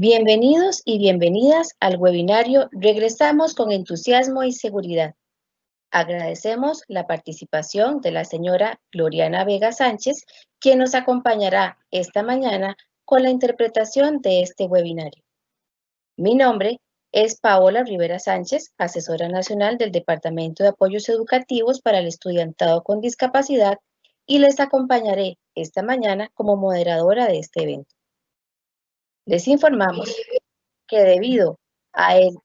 Bienvenidos y bienvenidas al webinario Regresamos con entusiasmo y seguridad. Agradecemos la participación de la señora Gloriana Vega Sánchez, quien nos acompañará esta mañana con la interpretación de este webinario. Mi nombre es Paola Rivera Sánchez, asesora nacional del Departamento de Apoyos Educativos para el Estudiantado con Discapacidad, y les acompañaré esta mañana como moderadora de este evento. Les informamos que debido a el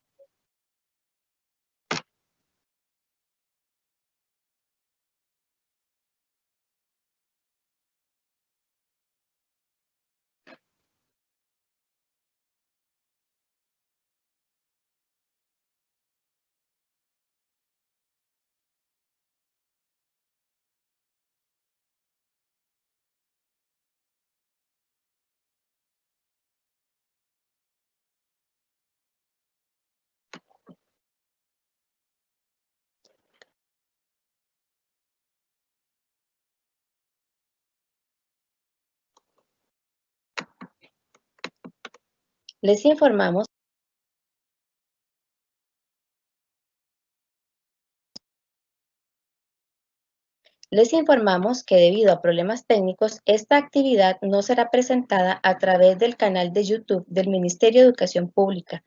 Les informamos que debido a problemas técnicos, esta actividad no será presentada a través del canal de YouTube del Ministerio de Educación Pública,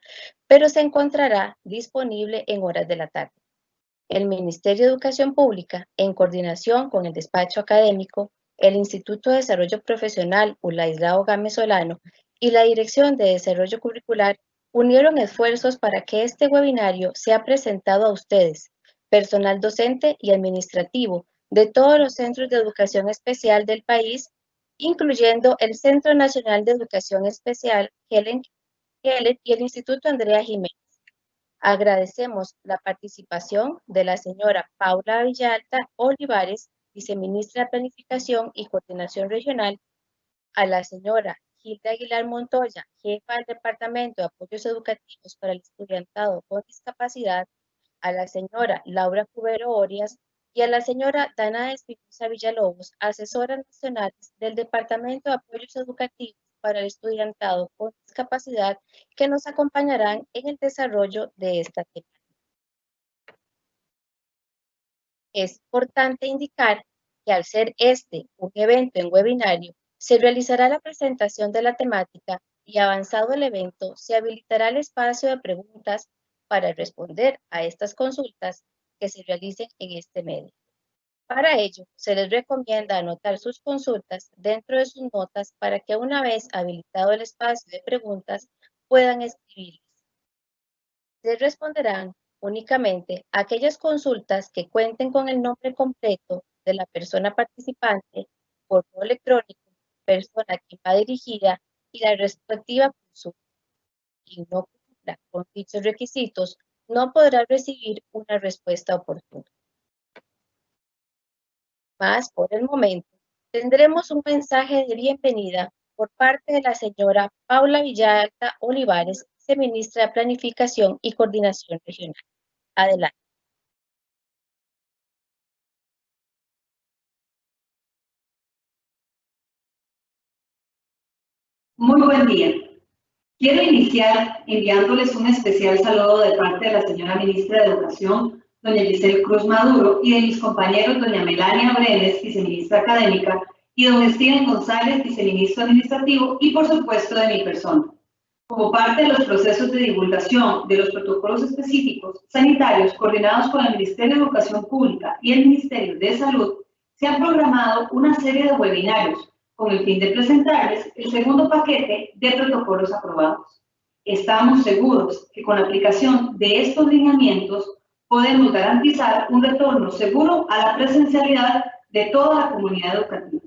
pero se encontrará disponible en horas de la tarde. El Ministerio de Educación Pública, en coordinación con el despacho académico, el Instituto de Desarrollo Profesional Ulaislao Gámez Solano y la Dirección de Desarrollo Curricular, unieron esfuerzos para que este webinario sea presentado a ustedes, personal docente y administrativo de todos los centros de educación especial del país, incluyendo el Centro Nacional de Educación Especial Helen Keller y el Instituto Andrea Jiménez. Agradecemos la participación de la señora Paula Villalta Olivares, viceministra de Planificación y Coordinación Regional, a la señora Gilda Aguilar Montoya, jefa del Departamento de Apoyos Educativos para el Estudiantado con Discapacidad, a la señora Laura Cubero Orias y a la señora Dana Espinosa Villalobos, asesoras nacionales del Departamento de Apoyos Educativos para el Estudiantado con Discapacidad, que nos acompañarán en el desarrollo de esta temática. Es importante indicar que al ser este un evento en webinario, se realizará la presentación de la temática y avanzado el evento, se habilitará el espacio de preguntas para responder a estas consultas que se realicen en este medio. Para ello, se les recomienda anotar sus consultas dentro de sus notas para que una vez habilitado el espacio de preguntas puedan escribirlas. Se responderán únicamente aquellas consultas que cuenten con el nombre completo de la persona participante, correo electrónico, persona a quien va dirigida y la respectiva consulta. Quien no cumpla con dichos requisitos no podrá recibir una respuesta oportuna. Más por el momento, tendremos un mensaje de bienvenida por parte de la señora Paula Villalta Olivares, viceministra de Planificación y Coordinación Regional. Adelante. Muy buen día. Quiero iniciar enviándoles un especial saludo de parte de la señora ministra de Educación, doña Giselle Cruz Maduro, y de mis compañeros doña Melania Brenes, viceministra académica, y don Steven González, viceministro administrativo, y por supuesto de mi persona. Como parte de los procesos de divulgación de los protocolos específicos sanitarios coordinados con el Ministerio de Educación Pública y el Ministerio de Salud, se han programado una serie de webinarios con el fin de presentarles el segundo paquete de protocolos aprobados. Estamos seguros que con la aplicación de estos lineamientos podemos garantizar un retorno seguro a la presencialidad de toda la comunidad educativa.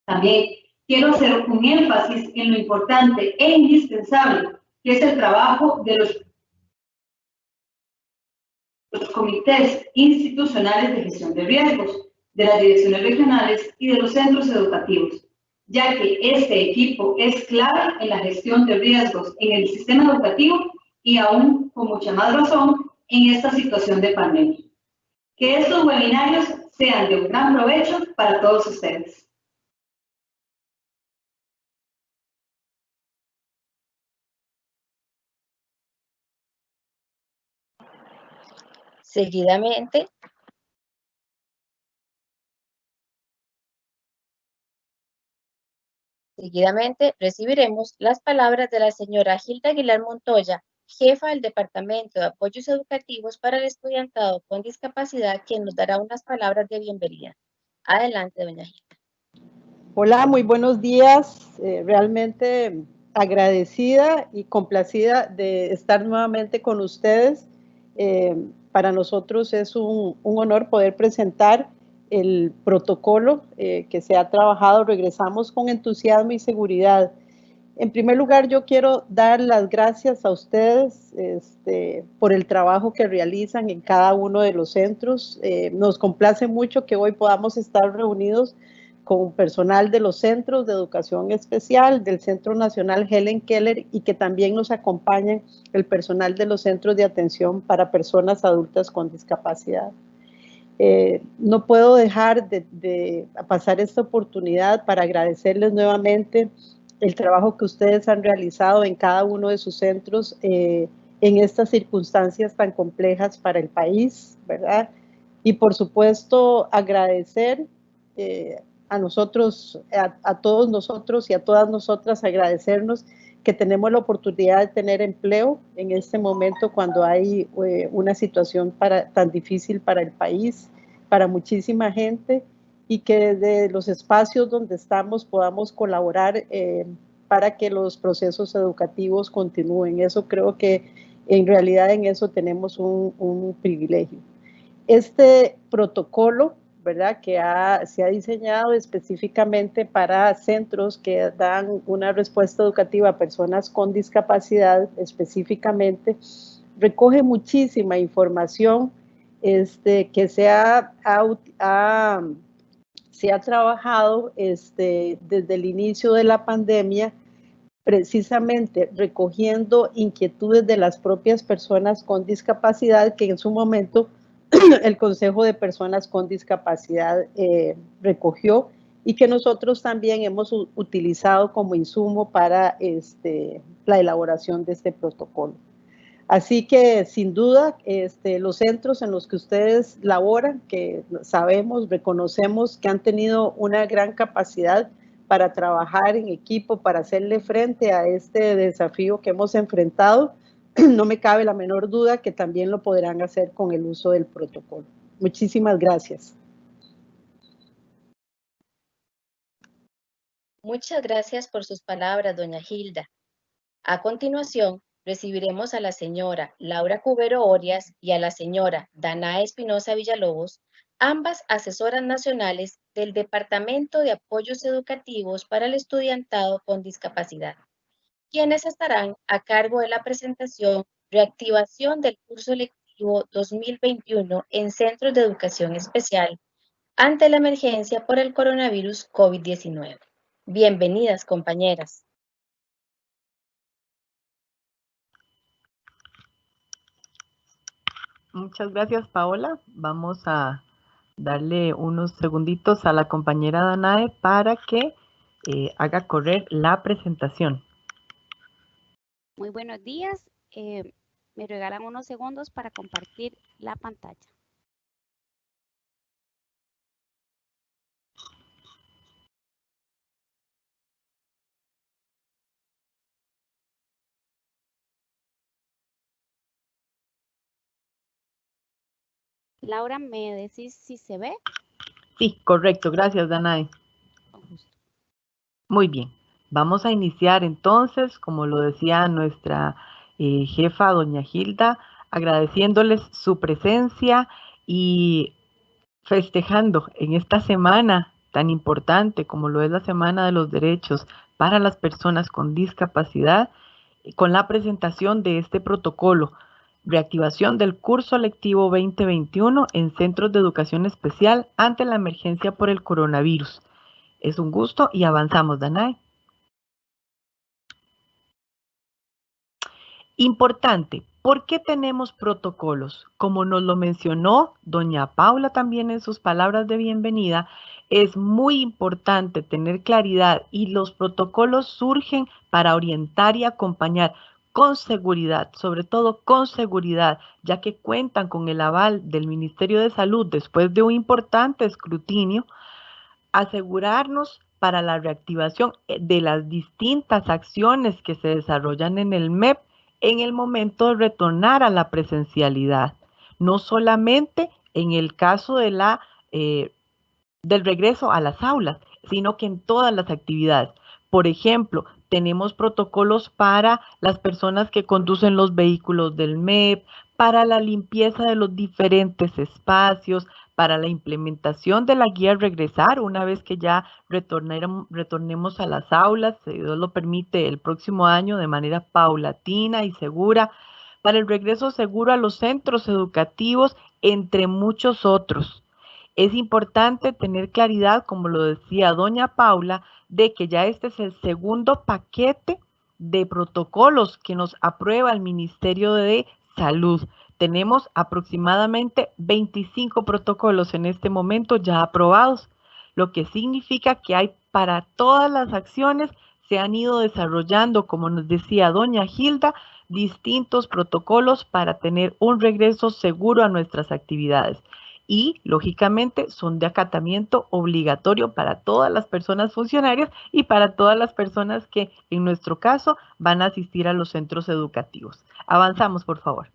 También quiero hacer un énfasis en lo importante e indispensable que es el trabajo de los comités institucionales de gestión de riesgos, de las direcciones regionales y de los centros educativos, ya que este equipo es clave en la gestión de riesgos en el sistema educativo y aún con mucha más razón en esta situación de pandemia. Que estos webinarios sean de un gran provecho para todos ustedes. Seguidamente recibiremos las palabras de la señora Gilda Aguilar Montoya, jefa del Departamento de Apoyos Educativos para el Estudiantado con Discapacidad, quien nos dará unas palabras de bienvenida. Adelante, doña Gilda. Hola, muy buenos días. Realmente agradecida y complacida de estar nuevamente con ustedes. Para nosotros es un honor poder presentar el protocolo que se ha trabajado. Regresamos con entusiasmo y seguridad. En primer lugar, yo quiero dar las gracias a ustedes por el trabajo que realizan en cada uno de los centros. Nos complace mucho que hoy podamos estar reunidos con personal de los centros de educación especial, del Centro Nacional Helen Keller, y que también nos acompañen el personal de los centros de atención para personas adultas con discapacidad. No puedo dejar de pasar esta oportunidad para agradecerles nuevamente el trabajo que ustedes han realizado en cada uno de sus centros en estas circunstancias tan complejas para el país, ¿verdad? Y por supuesto agradecer a nosotros, a todos nosotros y a todas nosotras, agradecernos que tenemos la oportunidad de tener empleo en este momento cuando hay una situación tan difícil para el país, para muchísima gente, y que desde los espacios donde estamos podamos colaborar para que los procesos educativos continúen. Eso creo que en realidad en eso tenemos un privilegio. Este protocolo, ¿verdad?, que se ha diseñado específicamente para centros que dan una respuesta educativa a personas con discapacidad específicamente, recoge muchísima información que se ha trabajado desde el inicio de la pandemia, precisamente recogiendo inquietudes de las propias personas con discapacidad que en su momento el Consejo de Personas con Discapacidad recogió y que nosotros también hemos utilizado como insumo para la elaboración de este protocolo. Así que sin duda los centros en los que ustedes laboran, que sabemos, reconocemos que han tenido una gran capacidad para trabajar en equipo, para hacerle frente a este desafío que hemos enfrentado, no me cabe la menor duda que también lo podrán hacer con el uso del protocolo. Muchísimas gracias. Muchas gracias por sus palabras, doña Gilda. A continuación, recibiremos a la señora Laura Cubero Orias y a la señora Danae Espinosa Villalobos, ambas asesoras nacionales del Departamento de Apoyos Educativos para el Estudiantado con Discapacidad, quienes estarán a cargo de la presentación Reactivación del curso lectivo 2021 en Centros de Educación Especial ante la emergencia por el coronavirus COVID-19. Bienvenidas, compañeras. Muchas gracias, Paola. Vamos a darle unos segunditos a la compañera Danae para que haga correr la presentación. Muy buenos días. Me regalan unos segundos para compartir la pantalla. Laura, ¿me decís si se ve? Sí, correcto. Gracias, Danae. Con gusto. Muy bien, vamos a iniciar entonces, como lo decía nuestra jefa, doña Hilda, agradeciéndoles su presencia y festejando en esta semana tan importante como lo es la Semana de los Derechos para las personas con discapacidad, con la presentación de este protocolo, reactivación del curso lectivo 2021 en centros de educación especial ante la emergencia por el coronavirus. Es un gusto y avanzamos, Danae. Importante, ¿por qué tenemos protocolos? Como nos lo mencionó doña Paula también en sus palabras de bienvenida, es muy importante tener claridad y los protocolos surgen para orientar y acompañar con seguridad, sobre todo con seguridad, ya que cuentan con el aval del Ministerio de Salud después de un importante escrutinio, asegurarnos para la reactivación de las distintas acciones que se desarrollan en el MEP en el momento de retornar a la presencialidad, no solamente en el caso de del regreso a las aulas, sino que en todas las actividades. Por ejemplo, tenemos protocolos para las personas que conducen los vehículos del MEP, para la limpieza de los diferentes espacios, para la implementación de la guía Regresar, una vez que ya retornemos a las aulas, si Dios lo permite, el próximo año de manera paulatina y segura, para el regreso seguro a los centros educativos, entre muchos otros. Es importante tener claridad, como lo decía doña Paula, de que ya este es el segundo paquete de protocolos que nos aprueba el Ministerio de Salud. Tenemos aproximadamente 25 protocolos en este momento ya aprobados, lo que significa que hay para todas las acciones, se han ido desarrollando, como nos decía doña Hilda, distintos protocolos para tener un regreso seguro a nuestras actividades. Y, lógicamente, son de acatamiento obligatorio para todas las personas funcionarias y para todas las personas que, en nuestro caso, van a asistir a los centros educativos. Avanzamos, por favor.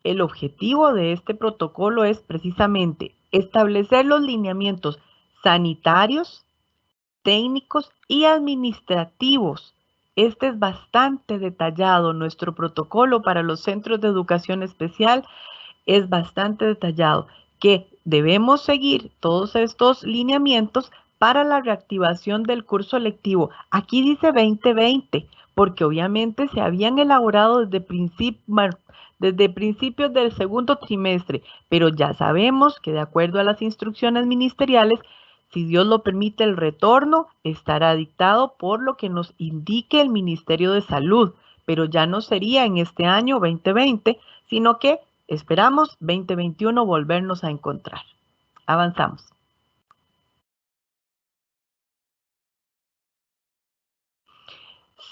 El objetivo de este protocolo es precisamente establecer los lineamientos sanitarios, técnicos y administrativos. Este es bastante detallado. Nuestro protocolo para los centros de educación especial es bastante detallado, que debemos seguir todos estos lineamientos para la reactivación del curso lectivo. Aquí dice 2020, porque obviamente se habían elaborado desde principios del segundo trimestre, pero ya sabemos que de acuerdo a las instrucciones ministeriales, si Dios lo permite, el retorno estará dictado por lo que nos indique el Ministerio de Salud, pero ya no sería en este año 2020, sino que esperamos 2021 volvernos a encontrar. Avanzamos.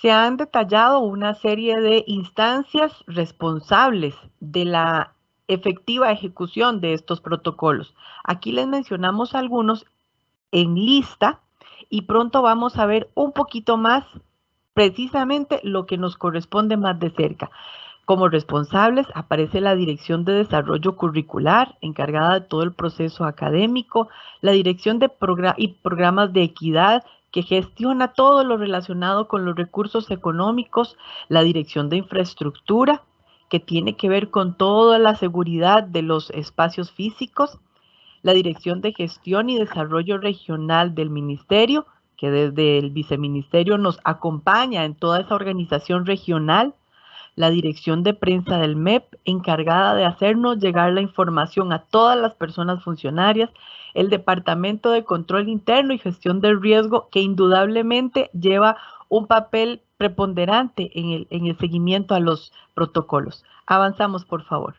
Se han detallado una serie de instancias responsables de la efectiva ejecución de estos protocolos. Aquí les mencionamos algunos en lista y pronto vamos a ver un poquito más precisamente lo que nos corresponde más de cerca. Como responsables aparece la Dirección de Desarrollo Curricular, encargada de todo el proceso académico, la Dirección de Programas de Equidad, que gestiona todo lo relacionado con los recursos económicos, la Dirección de Infraestructura, que tiene que ver con toda la seguridad de los espacios físicos, la Dirección de Gestión y Desarrollo Regional del Ministerio, que desde el Viceministerio nos acompaña en toda esa organización regional, la Dirección de Prensa del MEP, encargada de hacernos llegar la información a todas las personas funcionarias, el Departamento de Control Interno y Gestión del Riesgo, que indudablemente lleva un papel preponderante en el seguimiento a los protocolos. Avanzamos, por favor.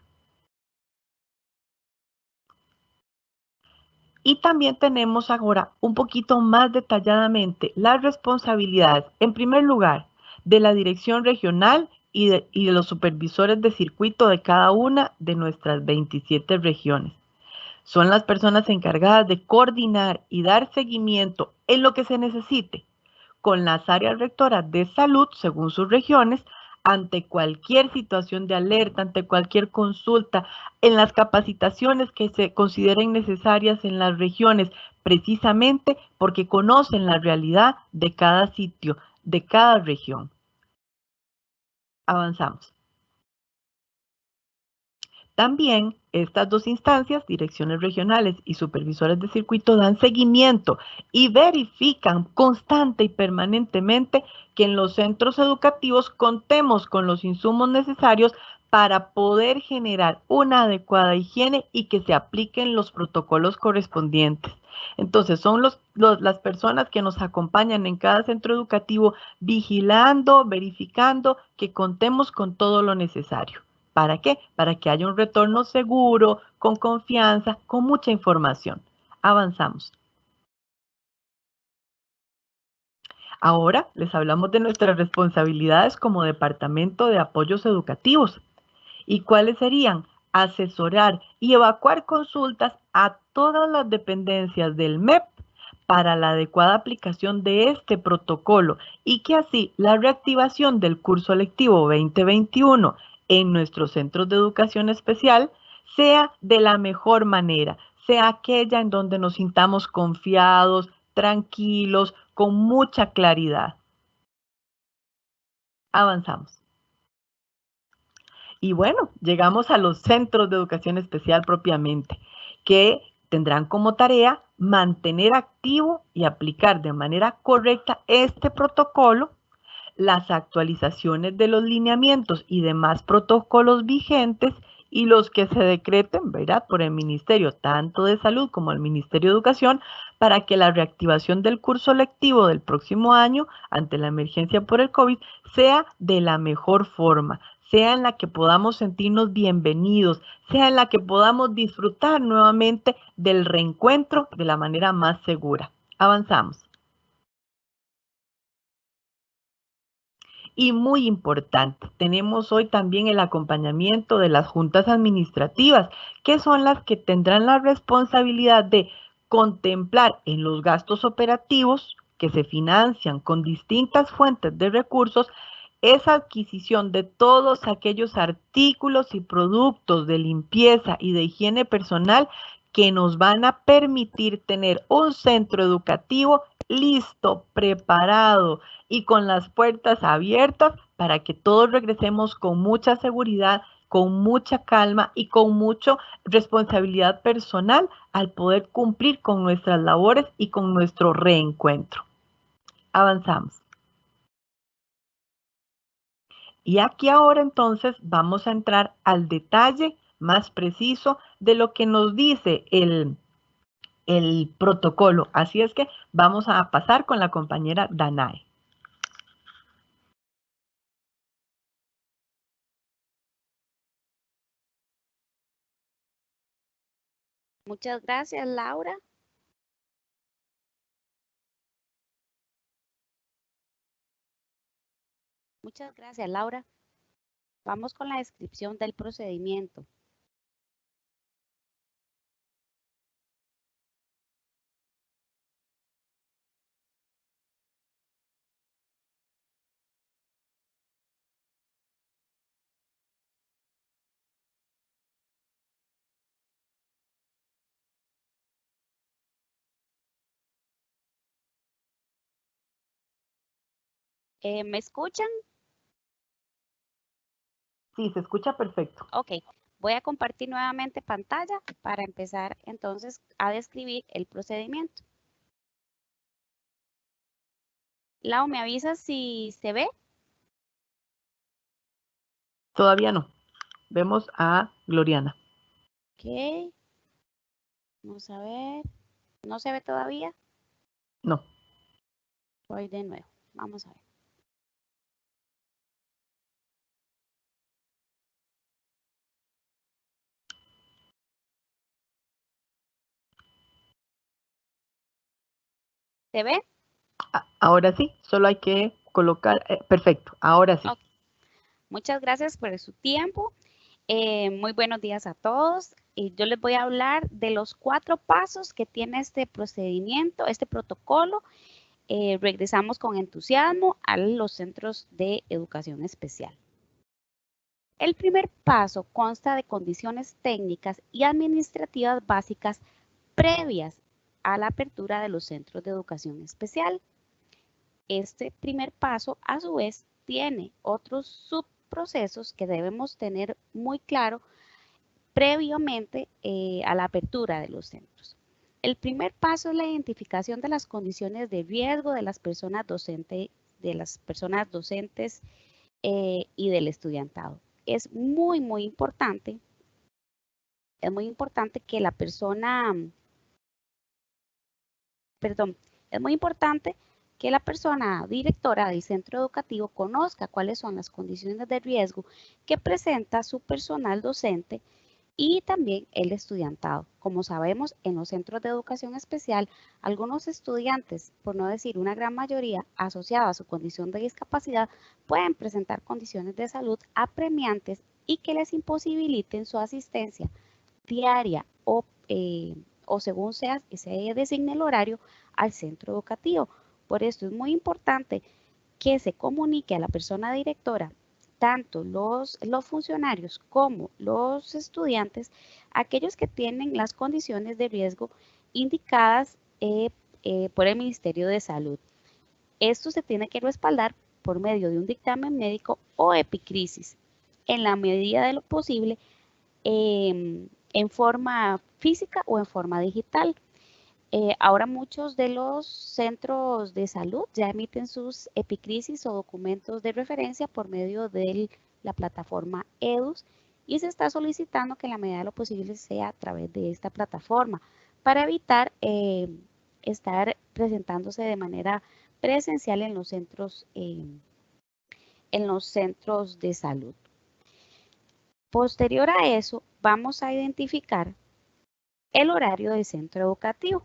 Y también tenemos ahora un poquito más detalladamente las responsabilidades, en primer lugar, de la Dirección Regional y de los supervisores de circuito de cada una de nuestras 27 regiones. Son las personas encargadas de coordinar y dar seguimiento en lo que se necesite con las áreas rectoras de salud, según sus regiones, ante cualquier situación de alerta, ante cualquier consulta, en las capacitaciones que se consideren necesarias en las regiones, precisamente porque conocen la realidad de cada sitio, de cada región. Avanzamos. También estas dos instancias, direcciones regionales y supervisores de circuito, dan seguimiento y verifican constante y permanentemente que en los centros educativos contemos con los insumos necesarios para poder generar una adecuada higiene y que se apliquen los protocolos correspondientes. Entonces, son las personas que nos acompañan en cada centro educativo vigilando, verificando que contemos con todo lo necesario. ¿Para qué? Para que haya un retorno seguro, con confianza, con mucha información. Avanzamos. Ahora les hablamos de nuestras responsabilidades como Departamento de Apoyos Educativos. ¿Y cuáles serían? Asesorar y evacuar consultas a todas las dependencias del MEP para la adecuada aplicación de este protocolo y que así la reactivación del curso lectivo 2021 en nuestros centros de educación especial sea de la mejor manera, sea aquella en donde nos sintamos confiados, tranquilos, con mucha claridad. Avanzamos. Y bueno, llegamos a los centros de educación especial propiamente, que tendrán como tarea mantener activo y aplicar de manera correcta este protocolo, las actualizaciones de los lineamientos y demás protocolos vigentes y los que se decreten, ¿verdad?, por el Ministerio tanto de Salud como el Ministerio de Educación, para que la reactivación del curso lectivo del próximo año ante la emergencia por el COVID sea de la mejor forma, sea en la que podamos sentirnos bienvenidos, sea en la que podamos disfrutar nuevamente del reencuentro de la manera más segura. Avanzamos. Y muy importante, tenemos hoy también el acompañamiento de las juntas administrativas, que son las que tendrán la responsabilidad de contemplar en los gastos operativos que se financian con distintas fuentes de recursos esa adquisición de todos aquellos artículos y productos de limpieza y de higiene personal que nos van a permitir tener un centro educativo listo, preparado y con las puertas abiertas para que todos regresemos con mucha seguridad, con mucha calma y con mucha responsabilidad personal al poder cumplir con nuestras labores y con nuestro reencuentro. Avanzamos. Y aquí ahora entonces vamos a entrar al detalle más preciso de lo que nos dice el protocolo. Así es que vamos a pasar con la compañera Danae. Muchas gracias, Laura. Muchas gracias, Laura. Vamos con la descripción del procedimiento. ¿Me escuchan? Sí, se escucha perfecto. Ok, voy a compartir nuevamente pantalla para empezar entonces a describir el procedimiento. Lau, ¿me avisas si se ve? Todavía no. Vemos a Gloriana. Ok. Vamos a ver. ¿No se ve todavía? No. Voy de nuevo. Vamos a ver. ¿Se ve? Ahora sí, solo hay que colocar, perfecto, ahora sí. Okay. Muchas gracias por su tiempo. Muy buenos días a todos. Yo les voy a hablar de los 4 pasos que tiene este procedimiento, este protocolo. Regresamos con entusiasmo a los centros de educación especial. El primer paso consta de condiciones técnicas y administrativas básicas previas a la apertura de los centros de educación especial. Este primer paso, a su vez, tiene otros subprocesos que debemos tener muy claro previamente a la apertura de los centros. El primer paso es la identificación de las condiciones de riesgo de las personas docentes, y del estudiantado. Es muy importante que la persona, es muy importante que la persona directora del centro educativo conozca cuáles son las condiciones de riesgo que presenta su personal docente y también el estudiantado. Como sabemos, en los centros de educación especial, algunos estudiantes, por no decir una gran mayoría, asociados a su condición de discapacidad, pueden presentar condiciones de salud apremiantes y que les imposibiliten su asistencia diaria o según se designe el horario al centro educativo. Por esto es muy importante que se comunique a la persona directora, tanto los funcionarios como los estudiantes, aquellos que tienen las condiciones de riesgo indicadas por el Ministerio de Salud. Esto se tiene que respaldar por medio de un dictamen médico o epicrisis, en la medida de lo posible, en forma física o en forma digital. Ahora muchos de los centros de salud ya emiten sus epicrisis o documentos de referencia por medio de la plataforma EDUS y se está solicitando que en la medida de lo posible sea a través de esta plataforma para evitar estar presentándose de manera presencial en los centros de salud. Posterior a eso, vamos a identificar el horario del centro educativo.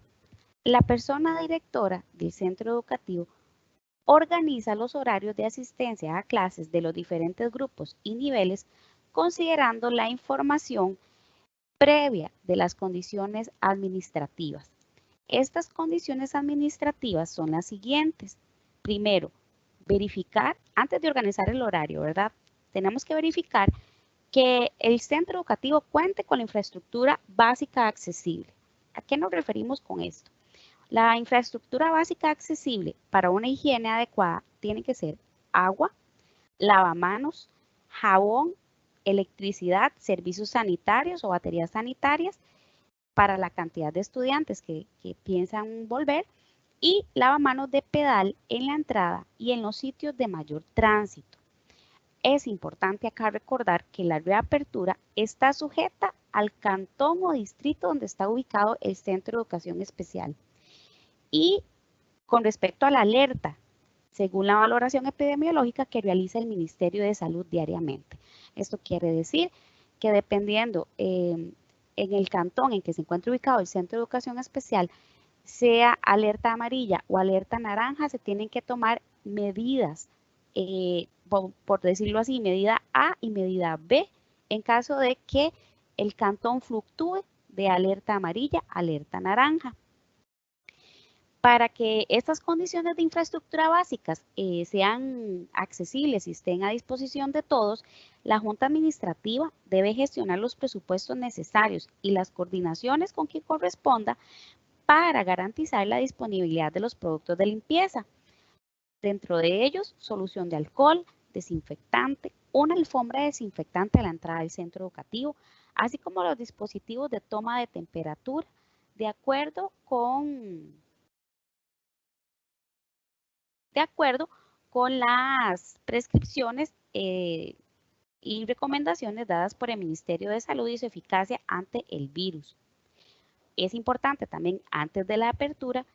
La persona directora del centro educativo organiza los horarios de asistencia a clases de los diferentes grupos y niveles considerando la información previa de las condiciones administrativas. Estas condiciones administrativas son las siguientes. Primero, verificar, antes de organizar el horario, ¿verdad? Tenemos que verificar que el centro educativo cuente con la infraestructura básica accesible. ¿A qué nos referimos con esto? La infraestructura básica accesible para una higiene adecuada tiene que ser agua, lavamanos, jabón, electricidad, servicios sanitarios o baterías sanitarias para la cantidad de estudiantes que piensan volver y lavamanos de pedal en la entrada y en los sitios de mayor tránsito. Es importante acá recordar que la reapertura está sujeta al cantón o distrito donde está ubicado el centro de educación especial. Y con respecto a la alerta, según la valoración epidemiológica que realiza el Ministerio de Salud diariamente. Esto quiere decir que dependiendo en el cantón en que se encuentre ubicado el centro de educación especial, sea alerta amarilla o alerta naranja, se tienen que tomar medidas, por decirlo así, medida A y medida B, en caso de que el cantón fluctúe de alerta amarilla a alerta naranja. Para que estas condiciones de infraestructura básicas sean accesibles y estén a disposición de todos, la Junta Administrativa debe gestionar los presupuestos necesarios y las coordinaciones con quien corresponda para garantizar la disponibilidad de los productos de limpieza. Dentro de ellos, solución de alcohol, desinfectante, una alfombra desinfectante a la entrada del centro educativo, así como los dispositivos de toma de temperatura, de acuerdo con las prescripciones y recomendaciones dadas por el Ministerio de Salud y su eficacia ante el virus. Es importante también, antes de la apertura,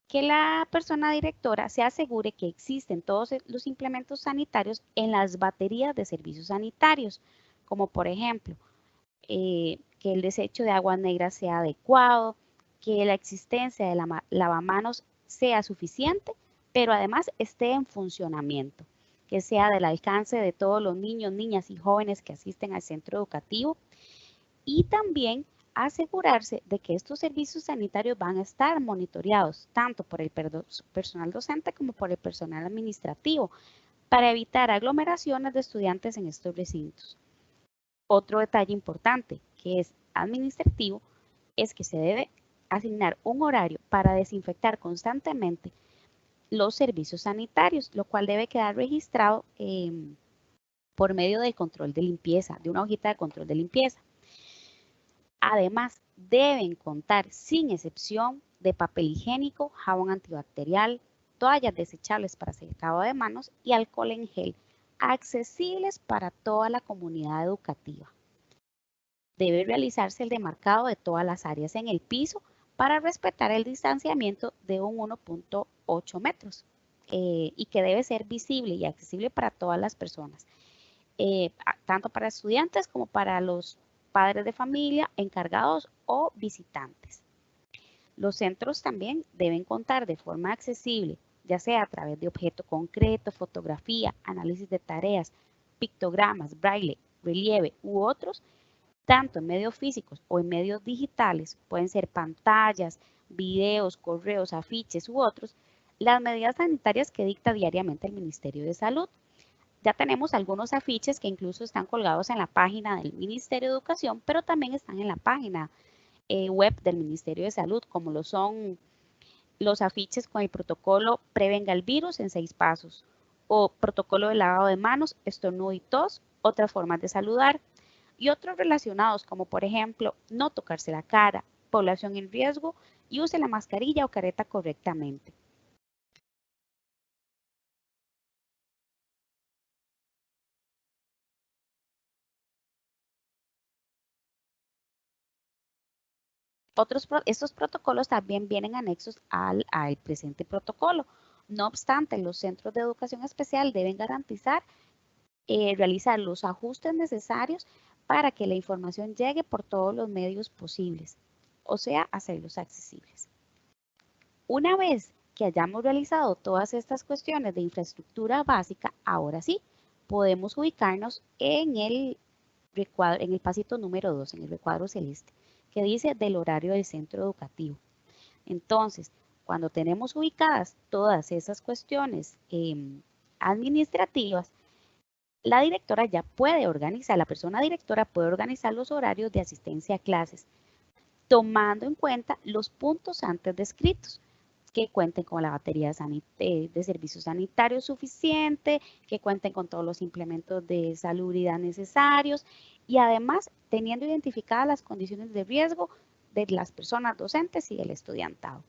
que la persona directora se asegure que existen todos los implementos sanitarios en las baterías de servicios sanitarios, como por ejemplo, que el desecho de aguas negras sea adecuado, que la existencia de lavamanos sea suficiente, pero además esté en funcionamiento, que sea del alcance de todos los niños, niñas y jóvenes que asisten al centro educativo y también asegurarse de que estos servicios sanitarios van a estar monitoreados tanto por el personal docente como por el personal administrativo para evitar aglomeraciones de estudiantes en estos recintos. Otro detalle importante que es administrativo es que se debe asignar un horario para desinfectar constantemente los servicios sanitarios, lo cual debe quedar registrado por medio del control de limpieza, de una hojita de control de limpieza. Además, deben contar sin excepción de papel higiénico, jabón antibacterial, toallas desechables para secado de manos y alcohol en gel, accesibles para toda la comunidad educativa. Debe realizarse el demarcado de todas las áreas en el piso para respetar el distanciamiento de un 1.8 metros y que debe ser visible y accesible para todas las personas, tanto para estudiantes como para los padres de familia, encargados o visitantes. Los centros también deben contar de forma accesible, ya sea a través de objeto concreto, fotografía, análisis de tareas, pictogramas, braille, relieve u otros, tanto en medios físicos o en medios digitales, pueden ser pantallas, videos, correos, afiches u otros, las medidas sanitarias que dicta diariamente el Ministerio de Salud. Ya tenemos algunos afiches que incluso están colgados en la página del Ministerio de Educación, pero también están en la página web del Ministerio de Salud, como lo son los afiches con el protocolo Prevenga el virus en 6 pasos, o protocolo de lavado de manos, estornudo y tos, otras formas de saludar, y otros relacionados como por ejemplo no tocarse la cara, población en riesgo y use la mascarilla o careta correctamente. Estos protocolos también vienen anexos al presente protocolo. No obstante, los centros de educación especial deben garantizar realizar los ajustes necesarios para que la información llegue por todos los medios posibles, o sea, hacerlos accesibles. Una vez que hayamos realizado todas estas cuestiones de infraestructura básica, ahora sí, podemos ubicarnos en el pasito número 2, en el recuadro celeste, que dice del horario del centro educativo. Entonces, cuando tenemos ubicadas todas esas cuestiones administrativas, la directora ya puede organizar, la persona directora puede organizar los horarios de asistencia a clases, tomando en cuenta los puntos antes descritos, que cuenten con la batería de servicio sanitario suficiente, que cuenten con todos los implementos de salubridad necesarios y además teniendo identificadas las condiciones de riesgo de las personas docentes y del estudiantado.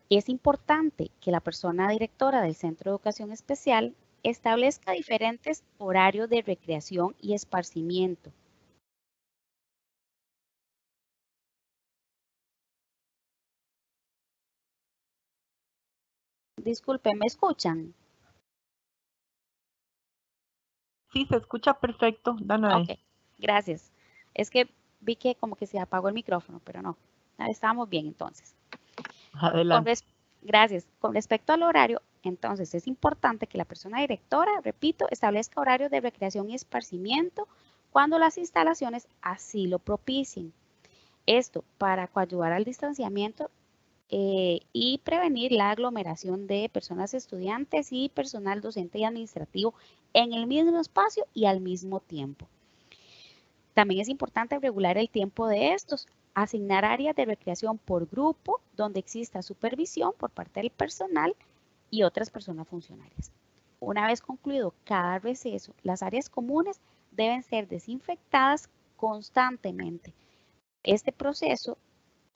Es importante que la persona directora del Centro de Educación Especial establezca diferentes horarios de recreación y esparcimiento. Disculpen, ¿me escuchan? Sí, se escucha perfecto, Danae. Ok, gracias. Es que vi que como que se apagó el micrófono, pero no. Estábamos bien entonces. Adelante. Gracias. Con respecto al horario, entonces es importante que la persona directora, repito, establezca horarios de recreación y esparcimiento cuando las instalaciones así lo propicien. Esto para coadyuvar al distanciamiento y prevenir la aglomeración de personas estudiantes y personal docente y administrativo en el mismo espacio y al mismo tiempo. También es importante regular el tiempo de estos, asignar áreas de recreación por grupo donde exista supervisión por parte del personal y otras personas funcionarias. Una vez concluido cada receso, las áreas comunes deben ser desinfectadas constantemente. Este proceso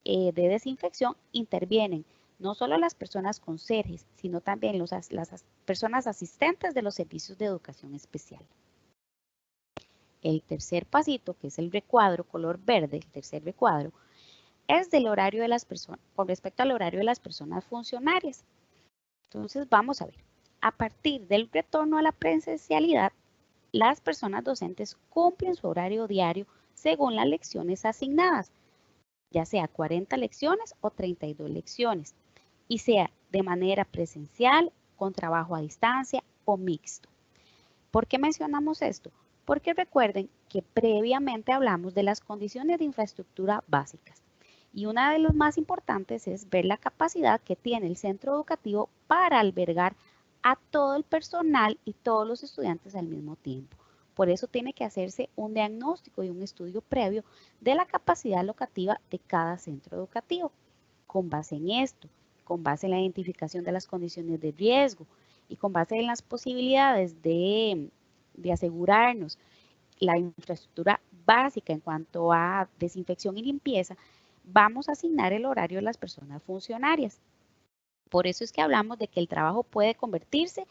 de desinfección intervienen no solo las personas conserjes, sino también las personas asistentes de los servicios de educación especial. El tercer pasito, que es el recuadro color verde, el tercer recuadro, es del horario de las personas, con respecto al horario de las personas funcionarias. Entonces vamos a ver, a partir del retorno a la presencialidad, las personas docentes cumplen su horario diario según las lecciones asignadas, ya sea 40 lecciones o 32 lecciones, y sea de manera presencial, con trabajo a distancia o mixto. ¿Por qué mencionamos esto? Porque recuerden que previamente hablamos de las condiciones de infraestructura básicas y una de las más importantes es ver la capacidad que tiene el centro educativo para albergar a todo el personal y todos los estudiantes al mismo tiempo. Por eso tiene que hacerse un diagnóstico y un estudio previo de la capacidad locativa de cada centro educativo. Con base en esto, con base en la identificación de las condiciones de riesgo y con base en las posibilidades de asegurarnos la infraestructura básica en cuanto a desinfección y limpieza, vamos a asignar el horario de las personas funcionarias. Por eso es que hablamos de que el trabajo puede convertirse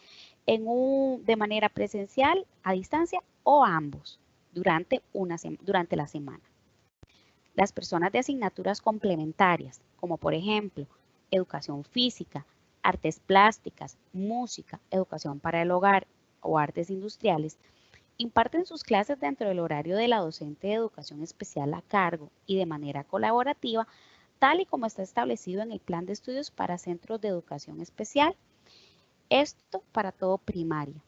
de manera presencial, a distancia o a ambos durante la semana. Las personas de asignaturas complementarias, como por ejemplo, educación física, artes plásticas, música, educación para el hogar o artes industriales, imparten sus clases dentro del horario de la docente de educación especial a cargo y de manera colaborativa, tal y como está establecido en el plan de estudios para centros de educación especial. Esto para todo primaria.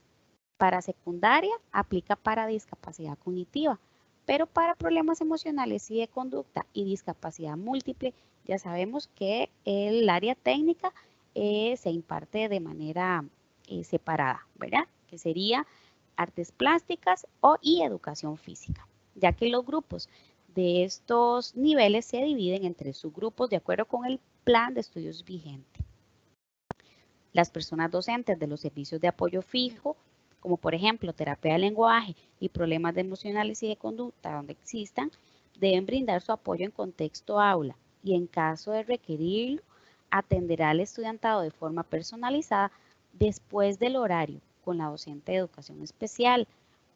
Para secundaria aplica para discapacidad cognitiva, pero para problemas emocionales y de conducta y discapacidad múltiple, ya sabemos que el área técnica se imparte de manera separada, ¿verdad? Que sería artes plásticas y educación física, ya que los grupos de estos niveles se dividen entre subgrupos de acuerdo con el plan de estudios vigente. Las personas docentes de los servicios de apoyo fijo, como por ejemplo terapia de lenguaje y problemas emocionales y de conducta donde existan, deben brindar su apoyo en contexto aula y en caso de requerirlo, atenderá al estudiantado de forma personalizada después del horario con la docente de educación especial,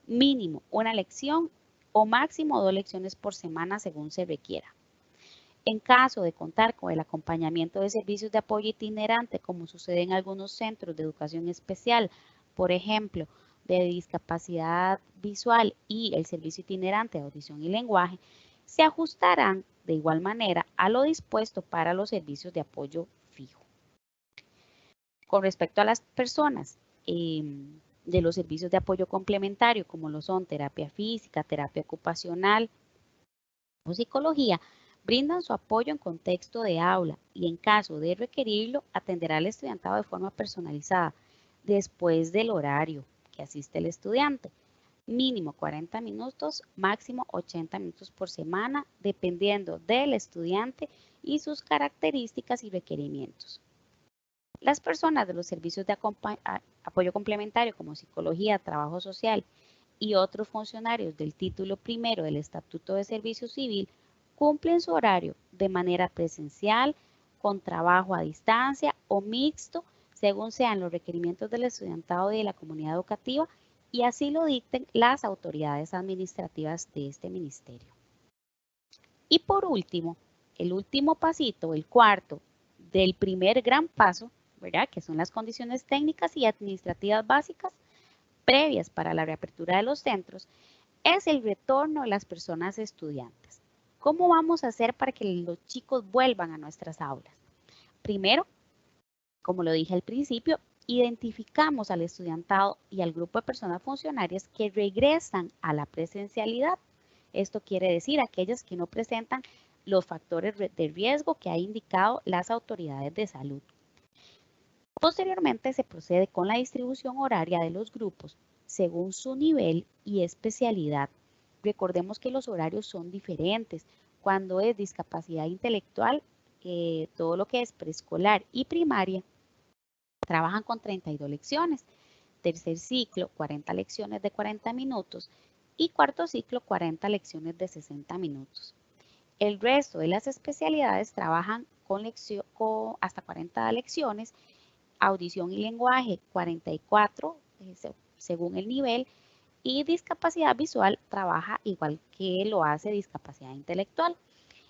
mínimo una lección o máximo 2 lecciones por semana según se requiera. En caso de contar con el acompañamiento de servicios de apoyo itinerante, como sucede en algunos centros de educación especial, por ejemplo, de discapacidad visual y el servicio itinerante de audición y lenguaje, se ajustarán de igual manera a lo dispuesto para los servicios de apoyo fijo. Con respecto a las personas de los servicios de apoyo complementario, como lo son terapia física, terapia ocupacional o psicología, brindan su apoyo en contexto de aula y en caso de requerirlo, atenderá al estudiantado de forma personalizada después del horario que asiste el estudiante. Mínimo 40 minutos, máximo 80 minutos por semana, dependiendo del estudiante y sus características y requerimientos. Las personas de los servicios de apoyo complementario como psicología, trabajo social y otros funcionarios del título primero del Estatuto de Servicio Civil cumplen su horario de manera presencial, con trabajo a distancia o mixto, según sean los requerimientos del estudiantado y de la comunidad educativa, y así lo dicten las autoridades administrativas de este ministerio. Y por último, el último pasito, el cuarto del primer gran paso, ¿verdad? Que son las condiciones técnicas y administrativas básicas previas para la reapertura de los centros, es el retorno de las personas estudiantes. ¿Cómo vamos a hacer para que los chicos vuelvan a nuestras aulas? Primero, como lo dije al principio, identificamos al estudiantado y al grupo de personas funcionarias que regresan a la presencialidad. Esto quiere decir aquellas que no presentan los factores de riesgo que ha indicado las autoridades de salud. Posteriormente se procede con la distribución horaria de los grupos según su nivel y especialidad. Recordemos que los horarios son diferentes. Cuando es discapacidad intelectual, todo lo que es preescolar y primaria, trabajan con 32 lecciones. Tercer ciclo, 40 lecciones de 40 minutos y cuarto ciclo, 40 lecciones de 60 minutos. El resto de las especialidades trabajan con hasta 40 lecciones, audición y lenguaje 44 según el nivel, y discapacidad visual trabaja igual que lo hace discapacidad intelectual.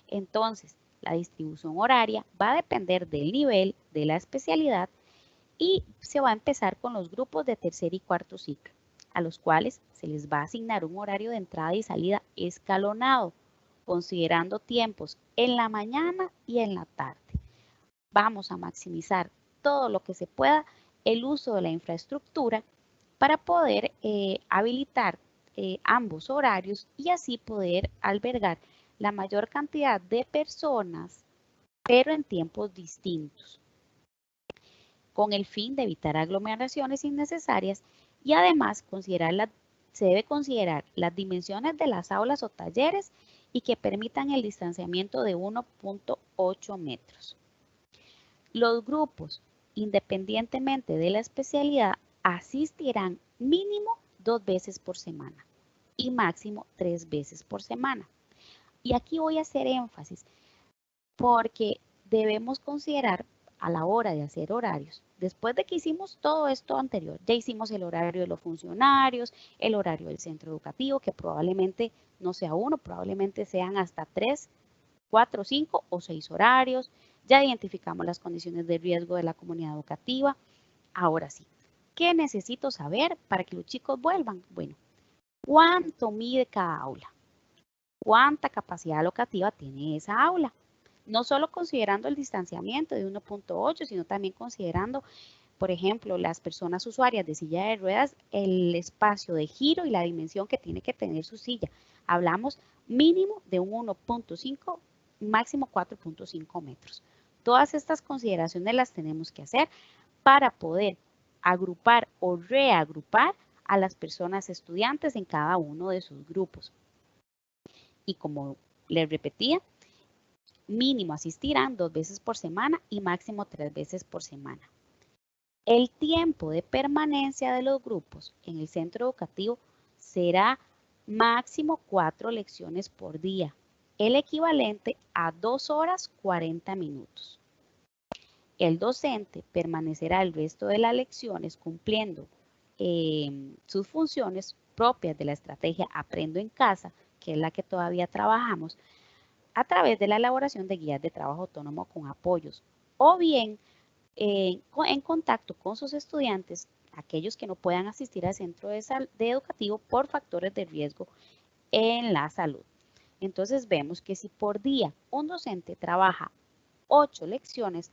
Entonces, la distribución horaria va a depender del nivel, de la especialidad, y se va a empezar con los grupos de tercer y cuarto ciclo, a los cuales se les va a asignar un horario de entrada y salida escalonado, considerando tiempos en la mañana y en la tarde. Vamos a maximizar todo lo que se pueda el uso de la infraestructura para poder habilitar ambos horarios y así poder albergar la mayor cantidad de personas, pero en tiempos distintos, con el fin de evitar aglomeraciones innecesarias y además considerar la se debe considerar las dimensiones de las aulas o talleres y que permitan el distanciamiento de 1.8 metros. Los grupos, independientemente de la especialidad, asistirán mínimo 2 veces por semana y máximo 3 veces por semana. Y aquí voy a hacer énfasis porque debemos considerar a la hora de hacer horarios, después de que hicimos todo esto anterior, ya hicimos el horario de los funcionarios, el horario del centro educativo, que probablemente no sea uno, probablemente sean hasta 3, 4, 5 o 6 horarios, ya identificamos las condiciones de riesgo de la comunidad educativa. Ahora sí, ¿qué necesito saber para que los chicos vuelvan? Bueno, ¿cuánto mide cada aula? ¿Cuánta capacidad locativa tiene esa aula? No solo considerando el distanciamiento de 1.8, sino también considerando, por ejemplo, las personas usuarias de silla de ruedas, el espacio de giro y la dimensión que tiene que tener su silla. Hablamos mínimo de un 1.5, máximo 4.5 metros. Todas estas consideraciones las tenemos que hacer para poder agrupar o reagrupar a las personas estudiantes en cada uno de sus grupos. Y como les repetía, mínimo asistirán 2 veces por semana y máximo 3 veces por semana. El tiempo de permanencia de los grupos en el centro educativo será máximo 4 lecciones por día, el equivalente a 2 horas 40 minutos. El docente permanecerá el resto de las lecciones cumpliendo sus funciones propias de la estrategia Aprendo en Casa, que es la que todavía trabajamos, a través de la elaboración de guías de trabajo autónomo con apoyos, o bien en contacto con sus estudiantes, aquellos que no puedan asistir al centro educativo por factores de riesgo en la salud. Entonces vemos que si por día un docente trabaja 8 lecciones,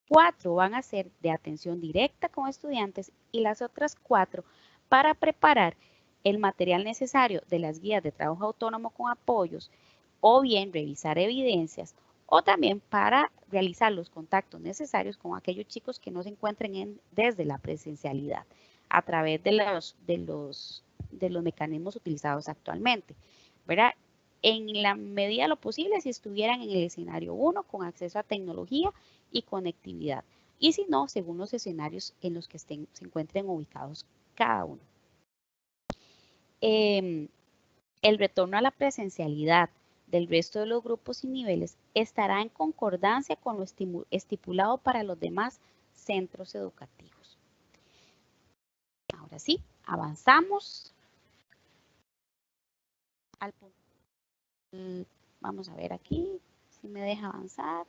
4 van a ser de atención directa con estudiantes y las otras 4 para preparar el material necesario de las guías de trabajo autónomo con apoyos, o bien revisar evidencias, o también para realizar los contactos necesarios con aquellos chicos que no se encuentren desde la presencialidad a través de los mecanismos utilizados actualmente, ¿verdad? En la medida de lo posible si estuvieran en el escenario 1 con acceso a tecnología y conectividad, y si no, según los escenarios en los que se encuentren ubicados cada uno. El retorno a la presencialidad del resto de los grupos y niveles estará en concordancia con lo estipulado para los demás centros educativos. Ahora sí, avanzamos al punto. Vamos a ver aquí si me deja avanzar.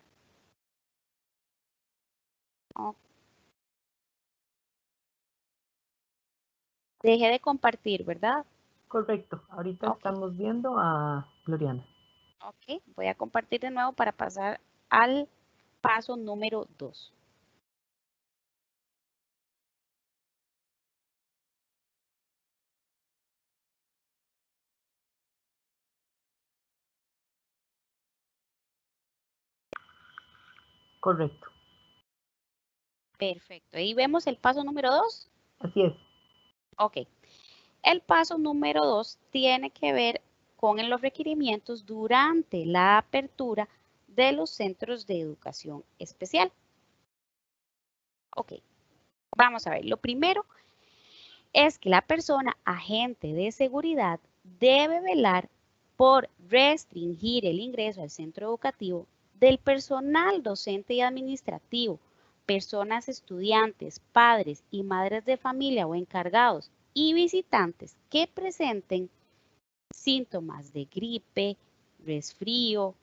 Oh. Dejé de compartir, ¿verdad? Correcto. Ahorita estamos viendo a Gloriana. Ok, voy a compartir de nuevo para pasar al paso número 2. Correcto. Perfecto. Ahí vemos el paso número 2. Así es. Ok. El paso número 2 tiene que ver con los requerimientos durante la apertura de los centros de educación especial. Ok. Vamos a ver. Lo primero es que la persona agente de seguridad debe velar por restringir el ingreso al centro educativo del personal docente y administrativo, personas estudiantes, padres y madres de familia o encargados y visitantes que presenten síntomas de gripe, resfrío,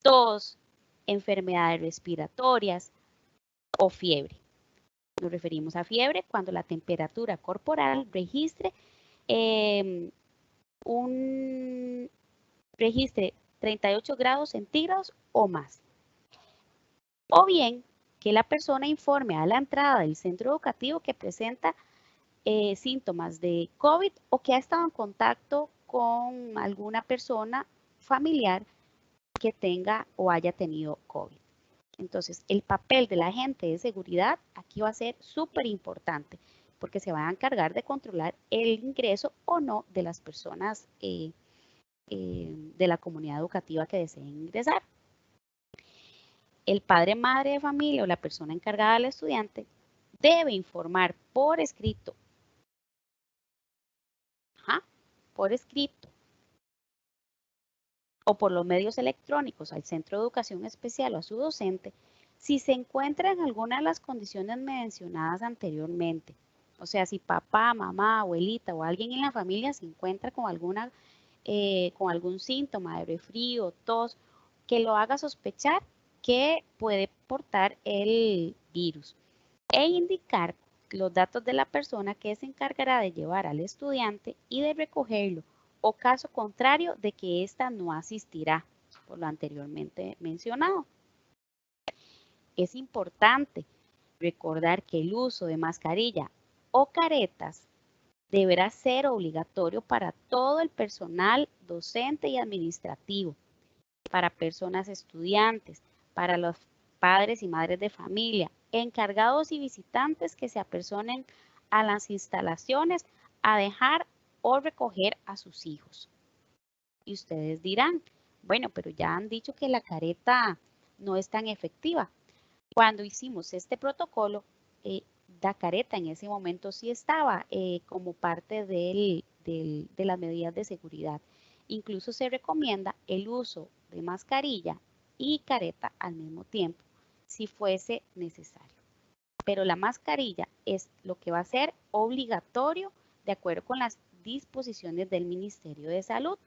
tos, enfermedades respiratorias o fiebre. Nos referimos a fiebre cuando la temperatura corporal registre 38 grados centígrados o más. O bien que la persona informe a la entrada del centro educativo que presenta síntomas de COVID o que ha estado en contacto con alguna persona familiar que tenga o haya tenido COVID. Entonces, el papel del agente de seguridad aquí va a ser súper importante porque se van a encargar de controlar el ingreso o no de las personas de la comunidad educativa que deseen ingresar. El padre, madre de familia o la persona encargada del estudiante debe informar por escrito, por escrito, o por los medios electrónicos al centro de educación especial o a su docente, si se encuentra en alguna de las condiciones mencionadas anteriormente. O sea, si papá, mamá, abuelita o alguien en la familia se encuentra con algún síntoma de resfrío, tos, que lo haga sospechar que puede portar el virus. E indicar los datos de la persona que se encargará de llevar al estudiante y de recogerlo, o caso contrario de que ésta no asistirá, por lo anteriormente mencionado. Es importante recordar que el uso de mascarilla o caretas deberá ser obligatorio para todo el personal docente y administrativo, para personas estudiantes, para los padres y madres de familia, encargados y visitantes que se apersonen a las instalaciones a dejar o recoger a sus hijos. Y ustedes dirán, bueno, pero ya han dicho que la careta no es tan efectiva. Cuando hicimos este protocolo, la careta en ese momento sí estaba como parte de las medidas de seguridad. Incluso se recomienda el uso de mascarilla y careta al mismo tiempo, si fuese necesario. Pero la mascarilla es lo que va a ser obligatorio de acuerdo con las disposiciones del Ministerio de Salud.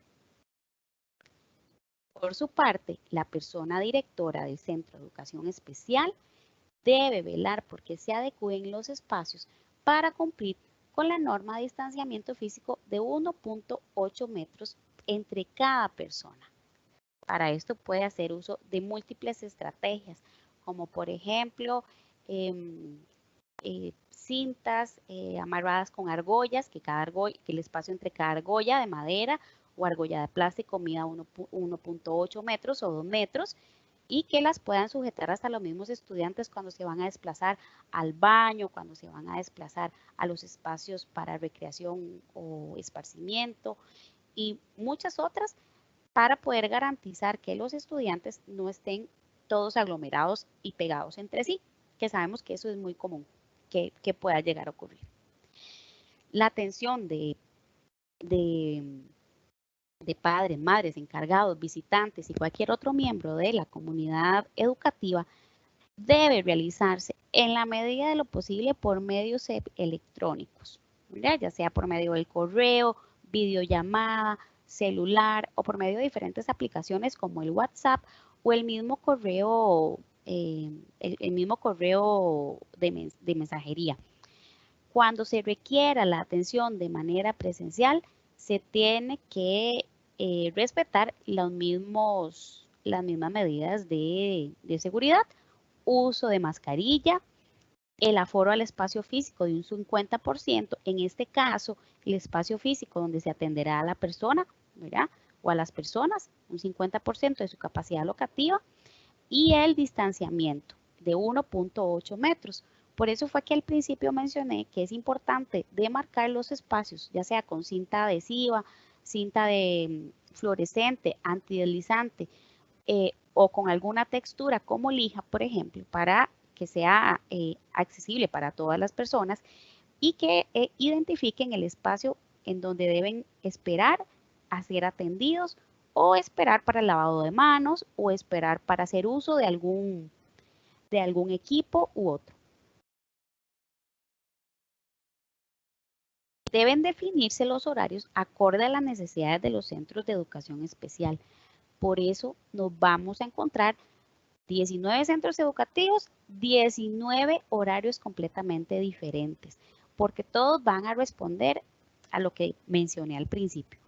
Por su parte, la persona directora del Centro de Educación Especial debe velar porque se adecúen los espacios para cumplir con la norma de distanciamiento físico de 1.8 metros entre cada persona. Para esto puede hacer uso de múltiples estrategias, como por ejemplo cintas amarradas con argollas, que el espacio entre cada argolla de madera o argolla de plástico mida 1.8 metros o 2 metros, y que las puedan sujetar hasta los mismos estudiantes cuando se van a desplazar al baño, cuando se van a desplazar a los espacios para recreación o esparcimiento, y muchas otras, para poder garantizar que los estudiantes no estén todos aglomerados y pegados entre sí, que sabemos que eso es muy común que pueda llegar a ocurrir. La atención de padres, madres, encargados, visitantes y cualquier otro miembro de la comunidad educativa debe realizarse en la medida de lo posible por medios electrónicos, ¿verdad? Ya sea por medio del correo, videollamada, celular o por medio de diferentes aplicaciones como el WhatsApp o el mismo correo, de mensajería. Cuando se requiera la atención de manera presencial, se tiene que respetar las mismas medidas de seguridad, uso de mascarilla, el aforo al espacio físico de un 50%, en este caso el espacio físico donde se atenderá a la persona, ¿verdad? O a las personas, un 50% de su capacidad locativa, y el distanciamiento de 1.8 metros. Por eso fue que al principio mencioné que es importante demarcar los espacios, ya sea con cinta adhesiva, cinta de fluorescente, antideslizante o con alguna textura como lija, por ejemplo, para que sea accesible para todas las personas y que identifiquen el espacio en donde deben esperar a ser atendidos o esperar para el lavado de manos o esperar para hacer uso de algún equipo u otro. Deben definirse los horarios acorde a las necesidades de los centros de educación especial. Por eso nos vamos a encontrar 19 centros educativos, 19 horarios completamente diferentes, porque todos van a responder a lo que mencioné al principio.